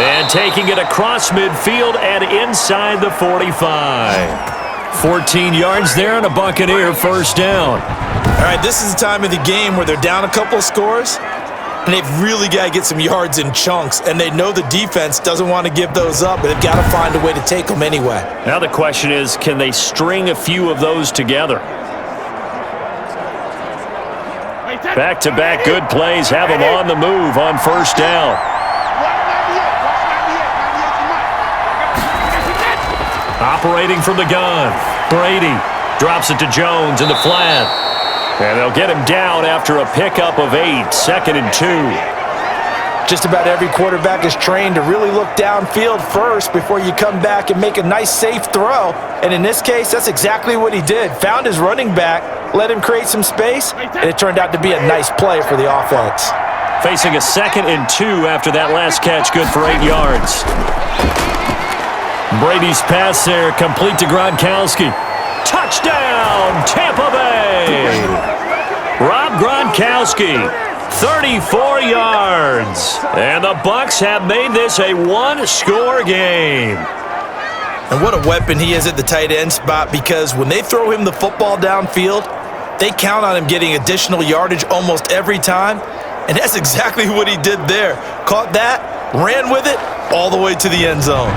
And taking it across midfield and inside the 45. 14 yards there and a Buccaneer first down. All right, this is the time of the game where they're down a couple of scores, and they've really got to get some yards in chunks, and they know the defense doesn't want to give those up, but they've got to find a way to take them anyway. Now the question is, can they string a few of those together? Back-to-back good plays have them on the move on first down. Operating from the gun, Brady drops it to Jones in the flat. And they'll get him down after a pickup of 8, 2nd and 2. Just about every quarterback is trained to really look downfield first before you come back and make a nice, safe throw. And in this case, that's exactly what he did. Found his running back, let him create some space, and it turned out to be a nice play for the offense. Facing a 2nd and 2 after that last catch, good for 8 yards. Brady's pass there, complete to Gronkowski. Touchdown, Tampa Bay! Rob Gronkowski, 34 yards. And the Bucs have made this a one-score game. And what a weapon he is at the tight end spot, because when they throw him the football downfield, they count on him getting additional yardage almost every time. And that's exactly what he did there. Caught that, ran with it, all the way to the end zone.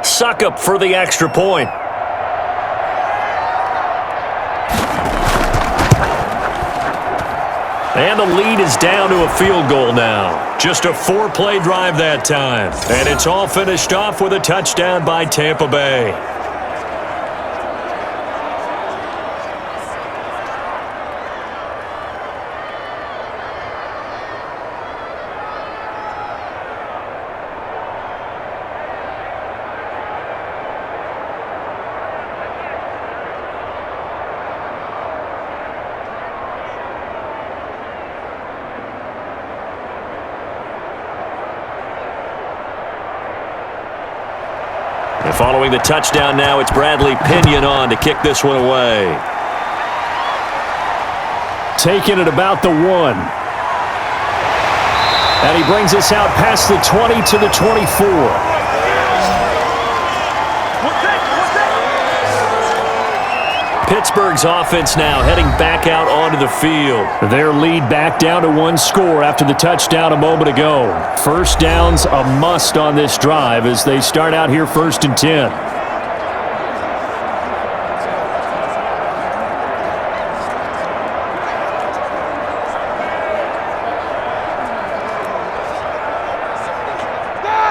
Suckup for the extra point. And the lead is down to a field goal now. Just a 4-play drive that time. And it's all finished off with a touchdown by Tampa Bay. And following the touchdown now, it's Bradley Pinion on to kick this one away. Taking it about the 1. And he brings us out past the 20 to the 24. Pittsburgh's offense now heading back out onto the field. Their lead back down to 1 score after the touchdown a moment ago. First down's a must on this drive as they start out here 1st and 10.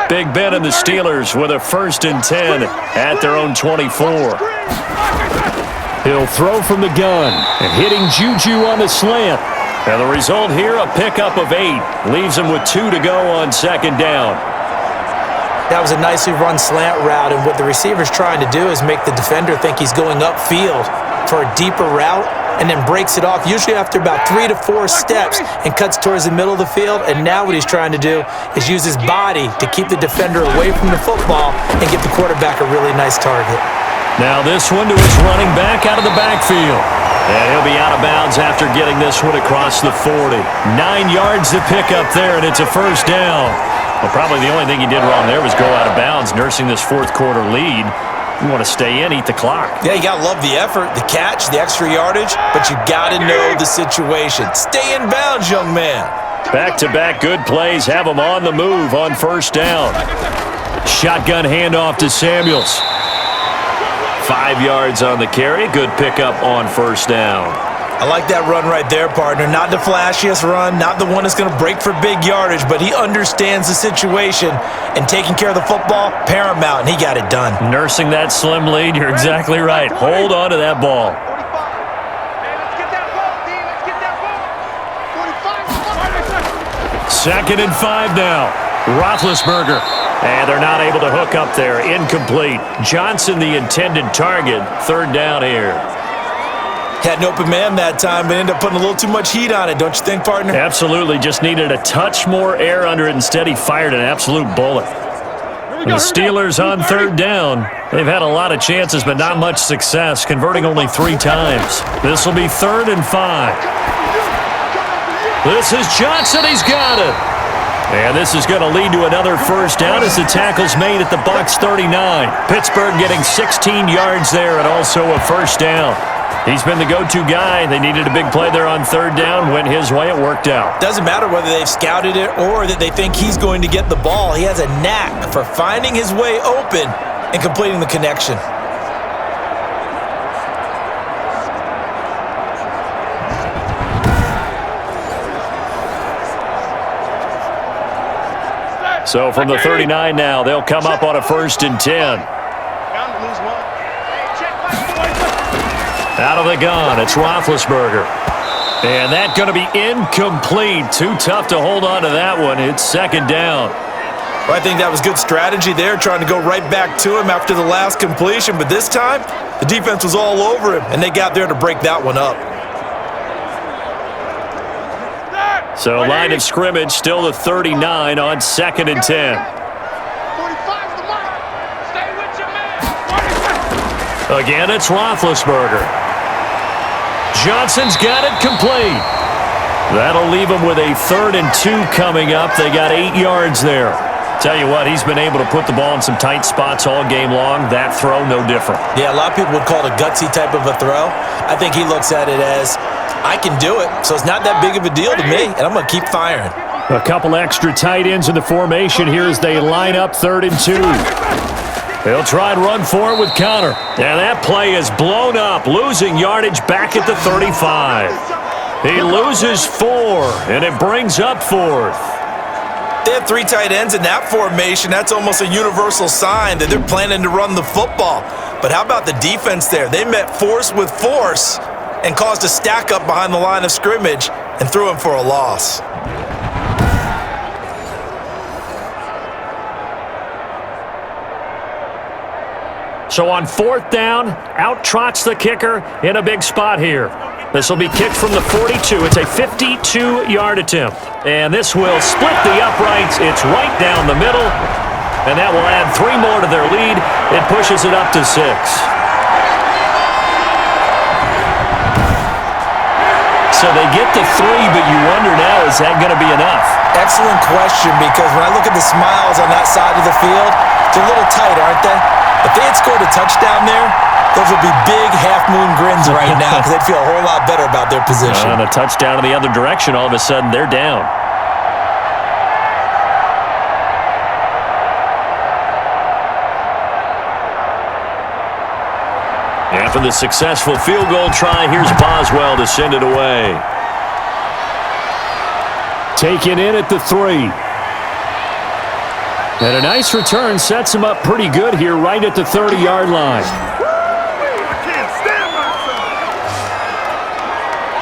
Big Ben and the Steelers with a 1st and 10 at their own 24. He'll throw from the gun and hitting Juju on the slant. And the result here, a pickup of 8. Leaves him with 2 to go on 2nd down. That was a nicely run slant route, and what the receiver's trying to do is make the defender think he's going upfield for a deeper route and then breaks it off, usually after about 3 to 4 steps, and cuts towards the middle of the field. And now what he's trying to do is use his body to keep the defender away from the football and get the quarterback a really nice target. Now this one to his running back out of the backfield. And he'll be out of bounds after getting this one across the 40. 9 yards to pick up there, and it's a 1st down. Well, probably the only thing he did wrong there was go out of bounds, nursing this 4th quarter lead. You want to stay in, eat the clock. Yeah, you got to love the effort, the catch, the extra yardage, but you got to know the situation. Stay in bounds, young man. Back-to-back good plays have him on the move on 1st down. Shotgun handoff to Samuels. 5 yards on the carry. Good pickup on 1st down. I like that run right there, partner. Not the flashiest run, not the one that's going to break for big yardage, but he understands the situation, and taking care of the football, paramount, and he got it done. Nursing that slim lead, you're exactly right. Hold on to that ball. Let's get that ball, D. Let's get that ball. 2nd and 5 now. Roethlisberger. And they're not able to hook up there. Incomplete. Johnson, the intended target. 3rd down here. Had an open man that time, but ended up putting a little too much heat on it, don't you think, partner? Absolutely. Just needed a touch more air under it. Instead, he fired an absolute bullet. And the Steelers on 3rd down. They've had a lot of chances, but not much success, converting only 3 times. This will be 3rd and 5. This is Johnson. He's got it. And this is going to lead to another 1st down as the tackle's made at the Bucs 39. Pittsburgh getting 16 yards there and also a 1st down. He's been the go-to guy. They needed a big play there on 3rd down. Went his way. It worked out. Doesn't matter whether they've scouted it or that they think he's going to get the ball. He has a knack for finding his way open and completing the connection. So from the 39 now, they'll come up on a 1st and 10. Out of the gun, it's Roethlisberger. And that's going to be incomplete. Too tough to hold on to that one. It's 2nd down. Well, I think that was good strategy there, trying to go right back to him after the last completion. But this time, the defense was all over him, and they got there to break that one up. So line of scrimmage still the 39 on 2nd and 10. 45's the mark. Stay with your man. Again, it's Roethlisberger. Johnson's got it complete. That'll leave him with a 3rd and 2 coming up. They got 8 yards there. Tell you what, he's been able to put the ball in some tight spots all game long. That throw, no different. Yeah, a lot of people would call it a gutsy type of a throw. I think he looks at it as, I can do it, so it's not that big of a deal to me, and I'm going to keep firing. A couple extra tight ends in the formation here as they line up 3rd and 2. They'll try and run for it with Connor. And that play is blown up, losing yardage back at the 35. He loses 4, and it brings up 4th. They have 3 tight ends in that formation. That's almost a universal sign that they're planning to run the football. But how about the defense there? They met force with force and caused a stack up behind the line of scrimmage and threw him for a loss. So on 4th down, out trots the kicker in a big spot here. This will be kicked from the 42. It's a 52-yard attempt. And this will split the uprights. It's right down the middle. And that will add 3 more to their lead. It It pushes it up to 6. So they get the 3, but you wonder now, is that going to be enough? Excellent question, because when I look at the smiles on that side of the field, they're a little tight, aren't they? If they had scored a touchdown there, those would be big half-moon grins right now because they'd feel a whole lot better about their position. And a touchdown in the other direction, all of a sudden they're down. After the successful field goal try, here's Boswell to send it away. Taken in at the 3. And a nice return sets him up pretty good here right at the 30-yard line.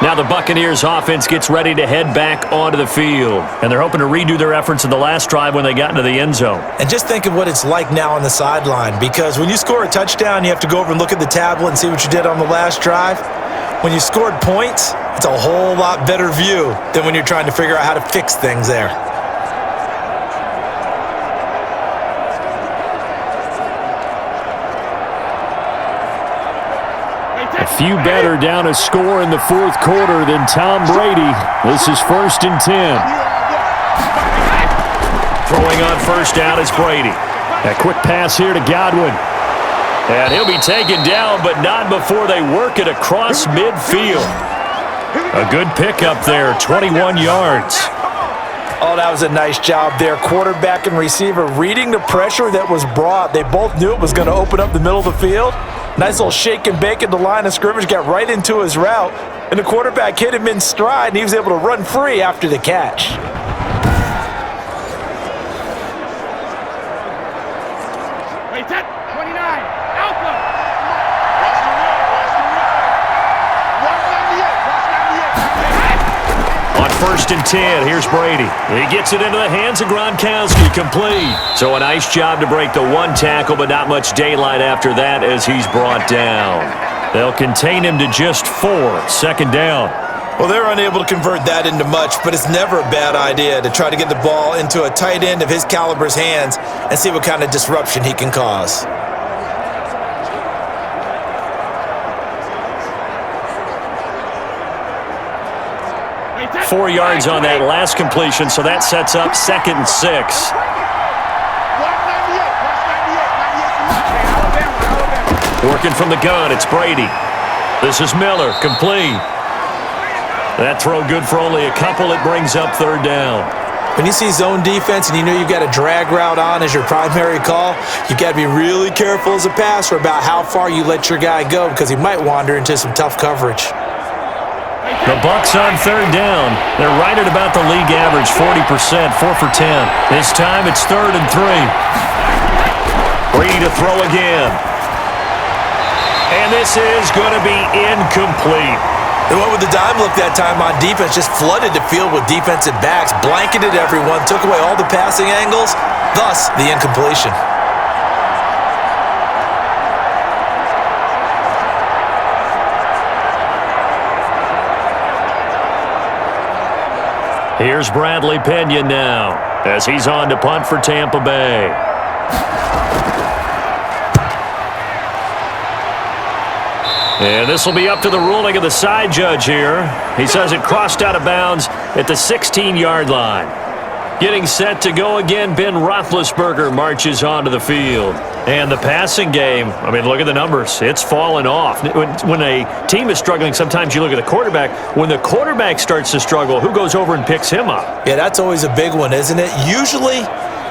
Now the Buccaneers offense gets ready to head back onto the field. And they're hoping to redo their efforts in the last drive when they got into the end zone. And just think of what it's like now on the sideline, because when you score a touchdown, you have to go over and look at the tablet and see what you did on the last drive. When you scored points, it's a whole lot better view than when you're trying to figure out how to fix things there. A few better down a score in the fourth quarter than Tom Brady. This is 1st and 10. Throwing on first down is Brady. A quick pass here to Godwin. And he'll be taken down, but not before they work it across midfield. A good pickup there, 21 yards. Oh, that was a nice job there. Quarterback and receiver reading the pressure that was brought. They both knew it was going to open up the middle of the field. Nice little shake and bake at the line of scrimmage, got right into his route, and the quarterback hit him in stride, and he was able to run free after the catch. Wait, 10, 29, Alpha. On 1st and 10, here's Brady. He gets it into the hands of Gronkowski, complete. So a nice job to break the 1 tackle, but not much daylight after that as he's brought down. They'll contain him to just 4, 2nd down. Well, they're unable to convert that into much, but it's never a bad idea to try to get the ball into a tight end of his caliber's hands and see what kind of disruption he can cause. 4 yards on that last completion, so that sets up 2nd and 6. Working from the gun, it's Brady. This is Miller, complete. That throw good for only a couple. It brings up 3rd down. When you see zone defense and you know you've got a drag route on as your primary call, you've got to be really careful as a passer about how far you let your guy go because he might wander into some tough coverage. The Bucs on 3rd down. They're right at about the league average, 40%, 4 for 10. This time it's 3rd and 3. Brady to throw again. And this is going to be incomplete. They went with the dime look that time on defense, just flooded the field with defensive backs, blanketed everyone, took away all the passing angles, thus the incompletion. Here's Bradley Pinion now as he's on to punt for Tampa Bay. And this will be up to the ruling of the side judge here. He says it crossed out of bounds at the 16-yard line. Getting set to go again, Ben Roethlisberger marches onto the field. And the passing game, I mean, look at the numbers. It's fallen off. When a team is struggling, sometimes you look at the quarterback. When the quarterback starts to struggle, who goes over and picks him up? Yeah, that's always a big one, isn't it? Usually,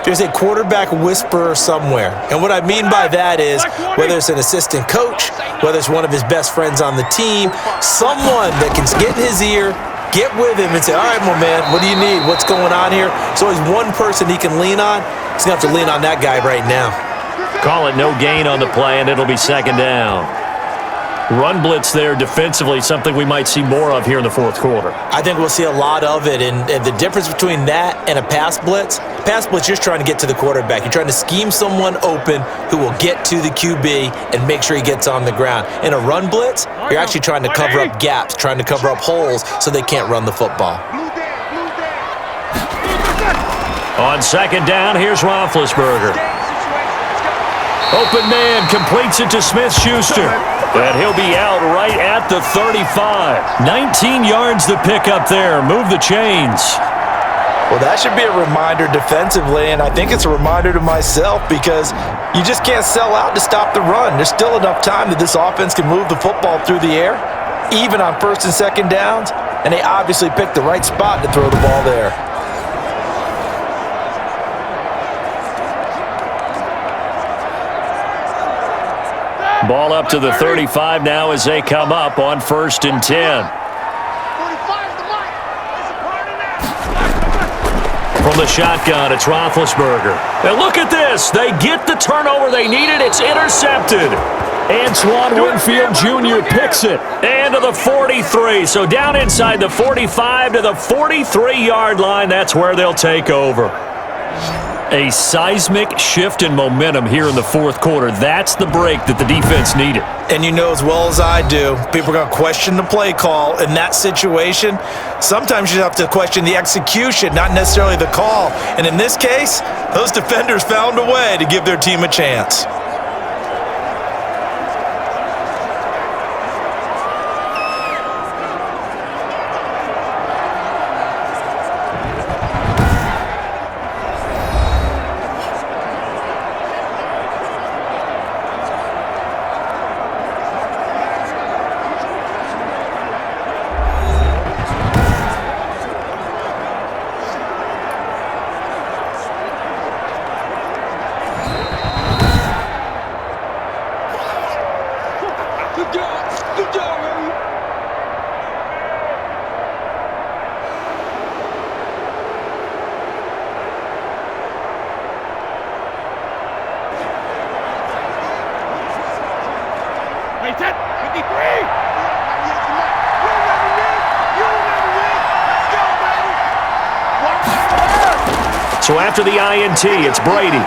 there's a quarterback whisperer somewhere. And what I mean by that is, whether it's an assistant coach, whether it's one of his best friends on the team, someone that can get in his ear, get with him and say, all right, my man, what do you need? What's going on here? So always one person he can lean on. He's going to have to lean on that guy right now. Call it no gain on the play, and it'll be 2nd down. Run blitz there defensively, something we might see more of here in the fourth quarter. I think we'll see a lot of it, and the difference between that and a pass blitz, you're just trying to get to the quarterback. You're trying to scheme someone open who will get to the QB and make sure he gets on the ground. In a run blitz, you're actually trying to cover up gaps, trying to cover up holes so they can't run the football. On 2nd down, here's Roethlisberger. Open man completes it to Smith-Schuster. And he'll be out right at the 35. 19 yards to pick up there. Move the chains. Well, that should be a reminder defensively, and I think it's a reminder to myself because you just can't sell out to stop the run. There's still enough time that this offense can move the football through the air, even on first and second downs, and they obviously picked the right spot to throw the ball there. Ball up to the 35 now as they come up on 1st and 10. From the shotgun, it's Roethlisberger. And look at this. They get the turnover they needed. It's intercepted. Antoine Winfield Jr. picks it. And to the 43. So down inside the 45 to the 43-yard line. That's where they'll take over. A seismic shift in momentum here in the fourth quarter. That's the break that the defense needed. And you know as well as I do, people are going to question the play call in that situation. Sometimes you have to question the execution, not necessarily the call. And in this case, those defenders found a way to give their team a chance. So after the INT, it's Brady.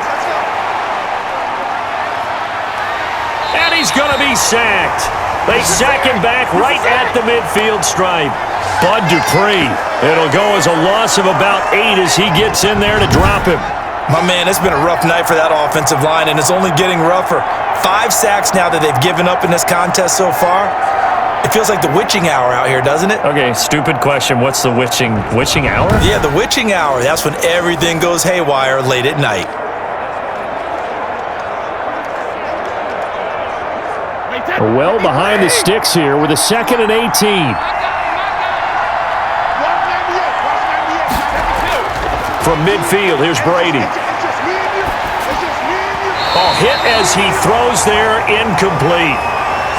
And he's going to be sacked. They sack him back right at the midfield stripe. Bud Dupree. It'll go as a loss of about 8 as he gets in there to drop him. My man, it's been a rough night for that offensive line, and it's only getting rougher. 5 sacks now that they've given up in this contest so far. It feels like the witching hour out here, doesn't it? Okay, stupid question. What's the witching hour? Yeah, the witching hour. That's when everything goes haywire late at night. Well behind the sticks here with a 2nd and 18. From midfield, here's Brady. Oh, hit as he throws there, incomplete.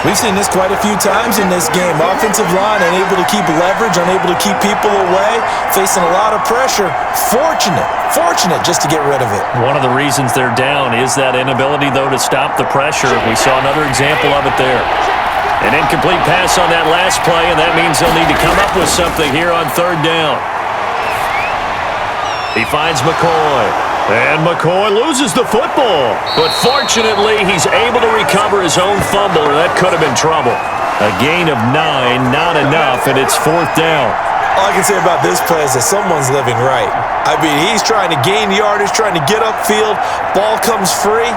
We've seen this quite a few times in this game. Offensive line unable to keep leverage, unable to keep people away, facing a lot of pressure. Fortunate just to get rid of it. One of the reasons they're down is that inability, though, to stop the pressure. We saw another example of it there. An incomplete pass on that last play, and that means they'll need to come up with something here on 3rd down. He finds McCoy. And McCoy loses the football. But fortunately, he's able to recover his own fumble, or that could have been trouble. A gain of 9, not enough, and it's 4th down. All I can say about this play is that someone's living right. I mean, he's trying to gain yardage, trying to get upfield. Ball comes free.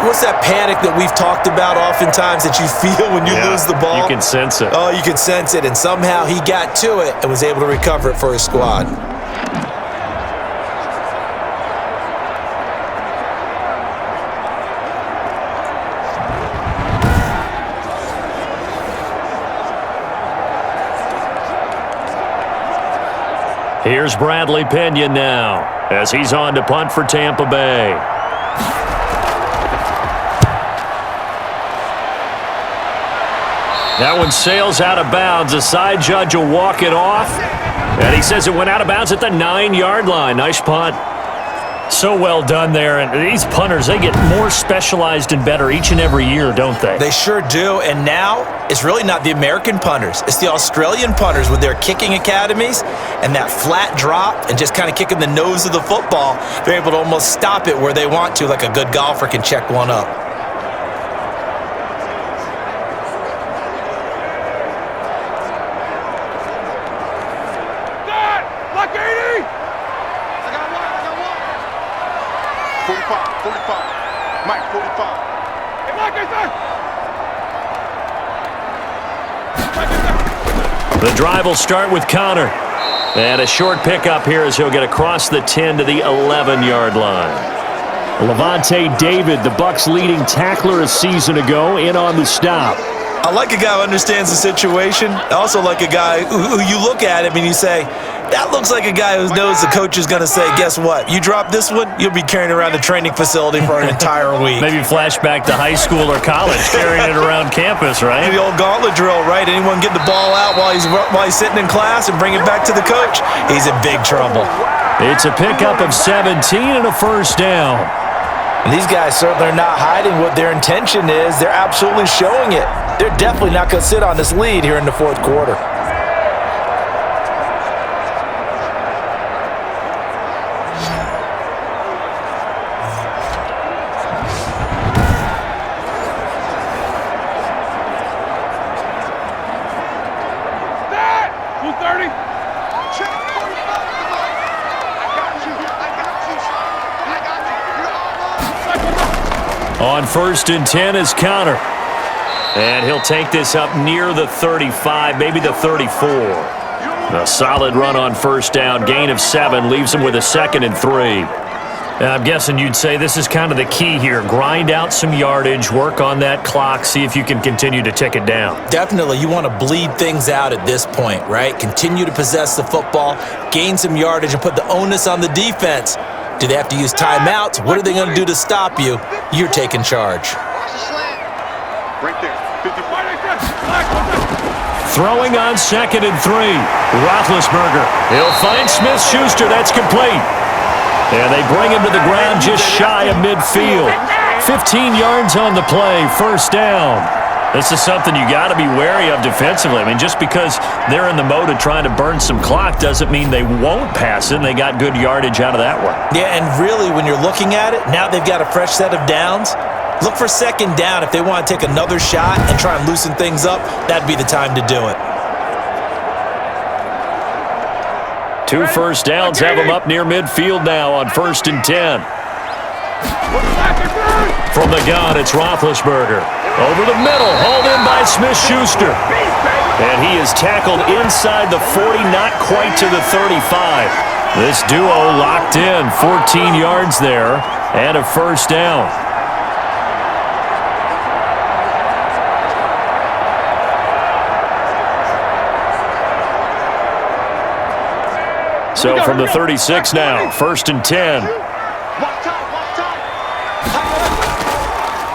What's that panic that we've talked about oftentimes that you feel when you lose the ball? You can sense it. Oh, you can sense it, and somehow he got to it and was able to recover it for his squad. Here's Bradley Pinion now as he's on to punt for Tampa Bay. That one sails out of bounds. The side judge will walk it off. And he says it went out of bounds at the 9-yard line. Nice punt. So well done there. And these punters, they get more specialized and better each and every year, don't they? They sure do. And now it's really not the American punters. It's the Australian punters with their kicking academies and that flat drop and just kind of kicking the nose of the football. They're able to almost stop it where they want to, like a good golfer can check one up. Lock 80! I got one. 45. Mike, 45. The drive will start with Connor. And a short pickup here as he'll get across the 10 to the 11-yard line. Levante David, the Bucs' leading tackler a season ago, in on the stop. I like a guy who understands the situation. I also like a guy who you look at him and you say, that looks like a guy who knows the coach is going to say, guess what? You drop this one, you'll be carrying around the training facility for an entire week. Maybe flashback to high school or college, carrying it around campus, right? The old gauntlet drill, right? Anyone get the ball out while he's sitting in class and bring it back to the coach? He's in big trouble. It's a pickup of 17 and a first down. And these guys certainly are not hiding what their intention is. They're absolutely showing it. They're definitely not going to sit on this lead here in the fourth quarter. On 1st and 10 is Connor. And he'll take this up near the 35, maybe the 34. A solid run on first down, gain of 7, leaves him with a 2nd and 3. I'm guessing you'd say this is kind of the key here. Grind out some yardage, work on that clock, see if you can continue to tick it down. Definitely, you want to bleed things out at this point, right? Continue to possess the football, gain some yardage, and put the onus on the defense. Do they have to use timeouts? What are they going to do to stop you? You're taking charge. Right there. Throwing on 2nd and 3. Roethlisberger. He'll find Smith-Schuster. That's complete. And they bring him to the ground just shy of midfield. 15 yards on the play. First down. This is something you got to be wary of defensively. I mean, just because they're in the mode of trying to burn some clock doesn't mean they won't pass it, and they got good yardage out of that one. Yeah, and really, when you're looking at it, now they've got a fresh set of downs. Look for 2nd down. If they want to take another shot and try and loosen things up, that'd be the time to do it. 2 first downs have them up near midfield now on 1st and 10. From the gun, it's Roethlisberger. Over the middle, hauled in by Smith-Schuster. And he is tackled inside the 40, not quite to the 35. This duo locked in, 14 yards there, and a first down. So from the 36 now, 1st and 10.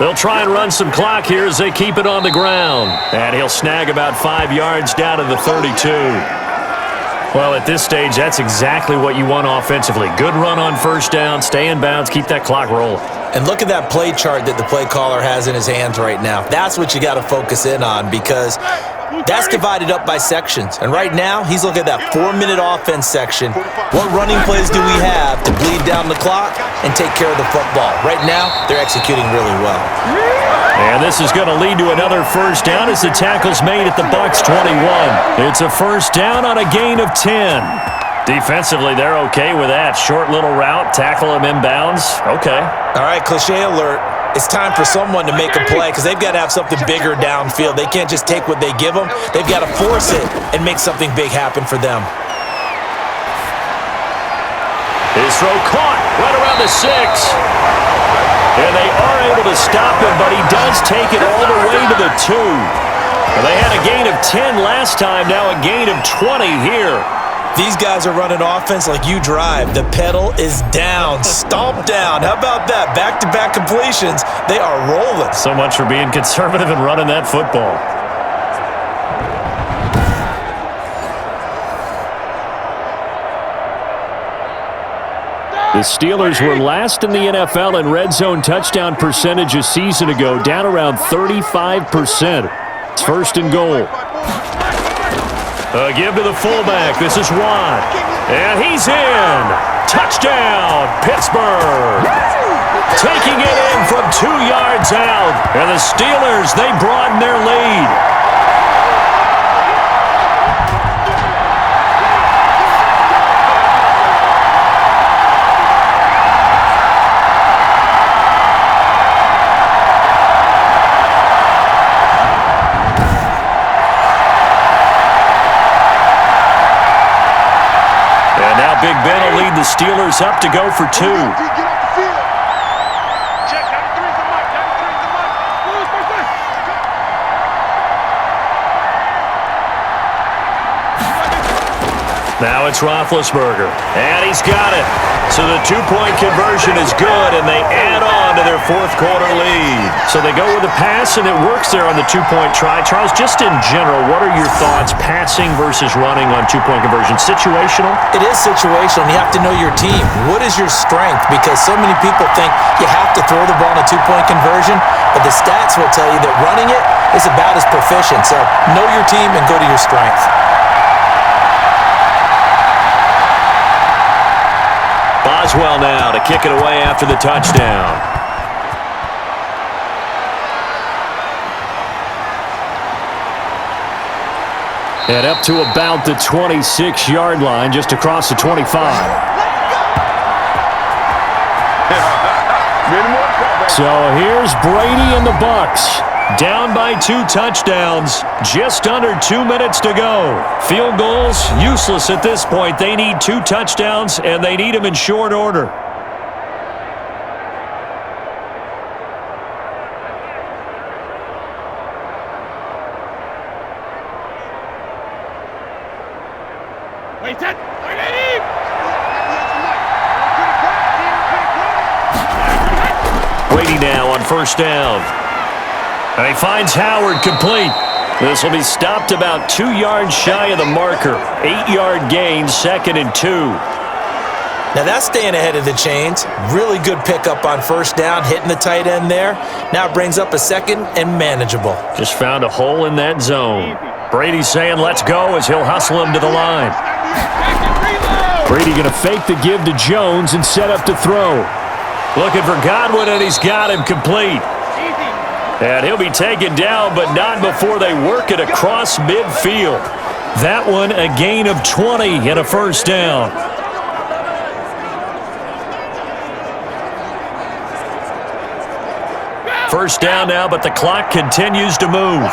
They'll try and run some clock here as they keep it on the ground. And he'll snag about 5 yards down to the 32. Well, at this stage, that's exactly what you want offensively. Good run on first down, stay in bounds, keep that clock rolling. And look at that play chart that the play caller has in his hands right now. That's what you got to focus in on, because that's divided up by sections. And right now, he's looking at that 4-minute offense section. What running plays do we have to bleed down the clock and take care of the football? Right now, they're executing really well. And this is going to lead to another first down as the tackle's made at the Bucs 21. It's a first down on a gain of 10. Defensively, they're okay with that. Short little route, tackle him inbounds. Okay. All right, cliche alert. It's time for someone to make a play, because they've got to have something bigger downfield. They can't just take what they give them. They've got to force it and make something big happen for them. His throw caught right around the 6. And they are able to stop him, but he does take it all the way to the 2. They had a gain of 10 last time, now a gain of 20 here. These guys are running offense like you drive. The pedal is down, stomp down. How about that? Back-to-back completions. They are rolling. So much for being conservative and running that football. The Steelers were last in the NFL in red zone touchdown percentage a season ago, down around 35%. It's 1st and goal. A give to the fullback. This is Watt. And he's in. Touchdown, Pittsburgh. Taking it in from 2 yards out. And the Steelers, they broaden their lead. the Steelers up to go for two. Get off the field. Check. Down to three is the mic. Down to three is the mic. Lose, first down. Now it's Roethlisberger, and he's got it. So the two-point conversion is good, and they add on to their fourth-quarter lead. So they go with the pass, and it works there on the two-point try. Charles, just in general, what are your thoughts passing versus running on two-point conversion? Situational? It is situational. You have to know your team. What is your strength? Because so many people think you have to throw the ball in a two-point conversion, but the stats will tell you that running it is about as proficient. So know your team and go to your strength. Boswell now to kick it away after the touchdown. And up to about the 26-yard line, just across the 25. So here's Brady and the Bucs. Down by 2 touchdowns. Just under 2 minutes to go. Field goals, useless at this point. They need 2 touchdowns, and they need them in short order. Wait, set. Brady now on first down. And he finds Howard complete. This will be stopped about 2 yards shy of the marker. 8-yard gain, 2nd and 2. Now that's staying ahead of the chains. Really good pickup on first down, hitting the tight end there. Now it brings up a 2nd and manageable. Just found a hole in that zone. Brady's saying let's go as he'll hustle him to the line. Brady going to fake the give to Jones and set up to throw. Looking for Godwin, and he's got him complete. And he'll be taken down, but not before they work it across midfield. That one a gain of 20 and a first down. First down now, but the clock continues to move.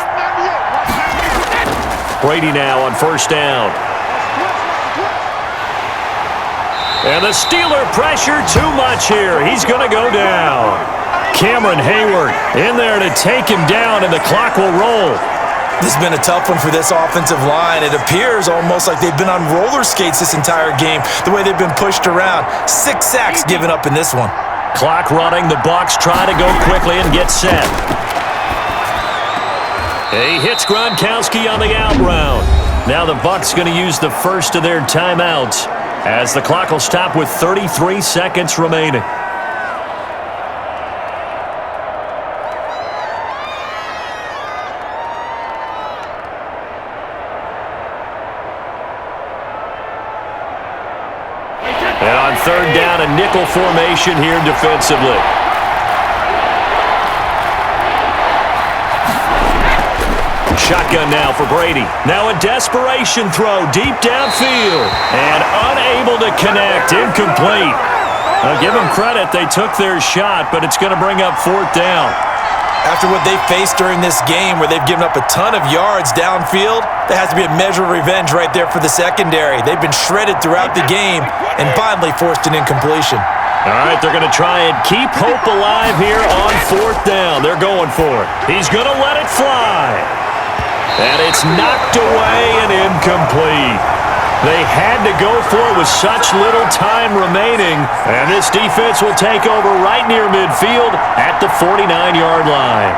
Brady now on first down. And the Steeler pressure too much here. He's going to go down. Cameron Hayward in there to take him down, and the clock will roll. This has been a tough one for this offensive line. It appears almost like they've been on roller skates this entire game, the way they've been pushed around. 6 sacks given up in this one. Clock running. The Bucs try to go quickly and get set. He hits Gronkowski on the out route. Now the Bucs going to use the first of their timeouts as the clock will stop with 33 seconds remaining. And on third down, a nickel formation here defensively. Shotgun now for Brady. Now a desperation throw deep downfield. And unable to connect. Incomplete. I'll give them credit. They took their shot, but it's going to bring up fourth down. After what they've faced during this game where they've given up a ton of yards downfield, there has to be a measure of revenge right there for the secondary. They've been shredded throughout the game and finally forced an incompletion. All right, they're going to try and keep hope alive here on fourth down. They're going for it. He's going to let it fly. And it's knocked away and incomplete. They had to go for it with such little time remaining. And this defense will take over right near midfield at the 49-yard line.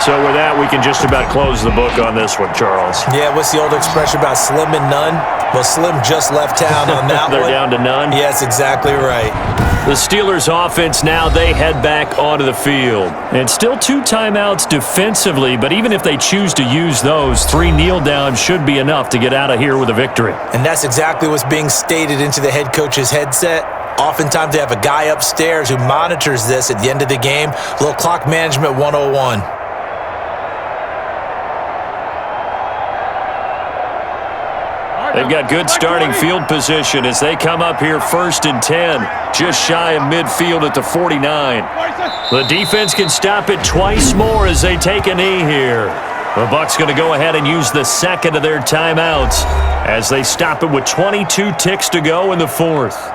So with that, we can just about close the book on this one, Charles. Yeah, what's the old expression about slim and none? Well, Slim just left town on that They're one. down to none? Yes, exactly right. The Steelers' offense now, they head back onto the field. And still 2 timeouts defensively, but even if they choose to use those, 3 kneel downs should be enough to get out of here with a victory. And that's exactly what's being stated into the head coach's headset. Oftentimes they have a guy upstairs who monitors this at the end of the game. A little clock management 101. They've got good starting field position as they come up here 1st and 10, just shy of midfield at the 49. The defense can stop it twice more as they take a knee here. The Bucs going to go ahead and use the second of their timeouts as they stop it with 22 ticks to go in the 4th.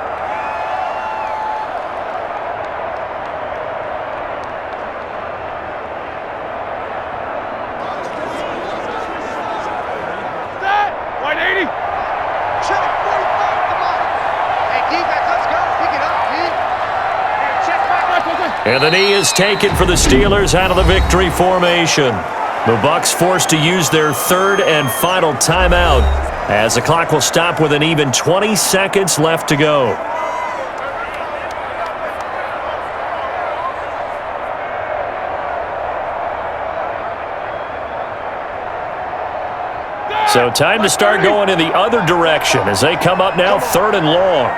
And the knee is taken for the Steelers out of the victory formation. The Bucs forced to use their third and final timeout as the clock will stop with an even 20 seconds left to go. So time to start going in the other direction as they come up now 3rd and long.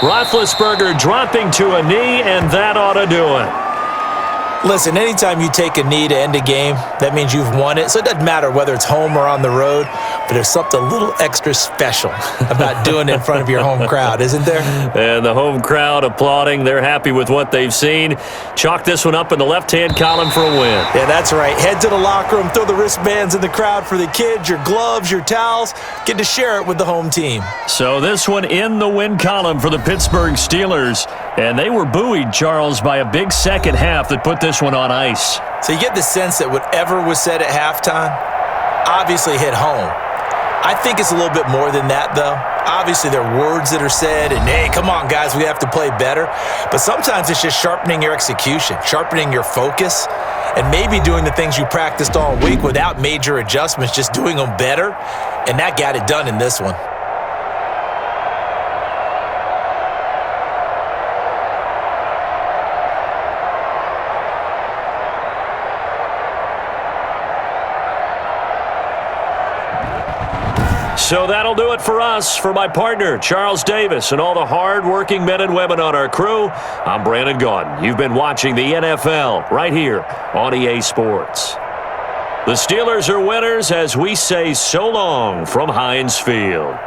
Roethlisberger dropping to a knee, and that ought to do it. Listen, anytime you take a knee to end a game, that means you've won it. So it doesn't matter whether it's home or on the road, but there's something a little extra special about doing it in front of your home crowd, isn't there? And the home crowd applauding. They're happy with what they've seen. Chalk this one up in the left-hand column for a win. Yeah, that's right. Head to the locker room, throw the wristbands in the crowd for the kids, your gloves, your towels. Get to share it with the home team. So this one in the win column for the Pittsburgh Steelers. And they were buoyed, Charles, by a big second half that put this one on ice. So you get the sense that whatever was said at halftime obviously hit home. I think it's a little bit more than that, though. Obviously, there are words that are said, and, hey, come on, guys, we have to play better. But sometimes it's just sharpening your execution, sharpening your focus, and maybe doing the things you practiced all week without major adjustments, just doing them better. And that got it done in this one. So that'll do it for us. For my partner, Charles Davis, and all the hard-working men and women on our crew, I'm Brandon Gaudin. You've been watching the NFL right here on EA Sports. The Steelers are winners as we say so long from Heinz Field.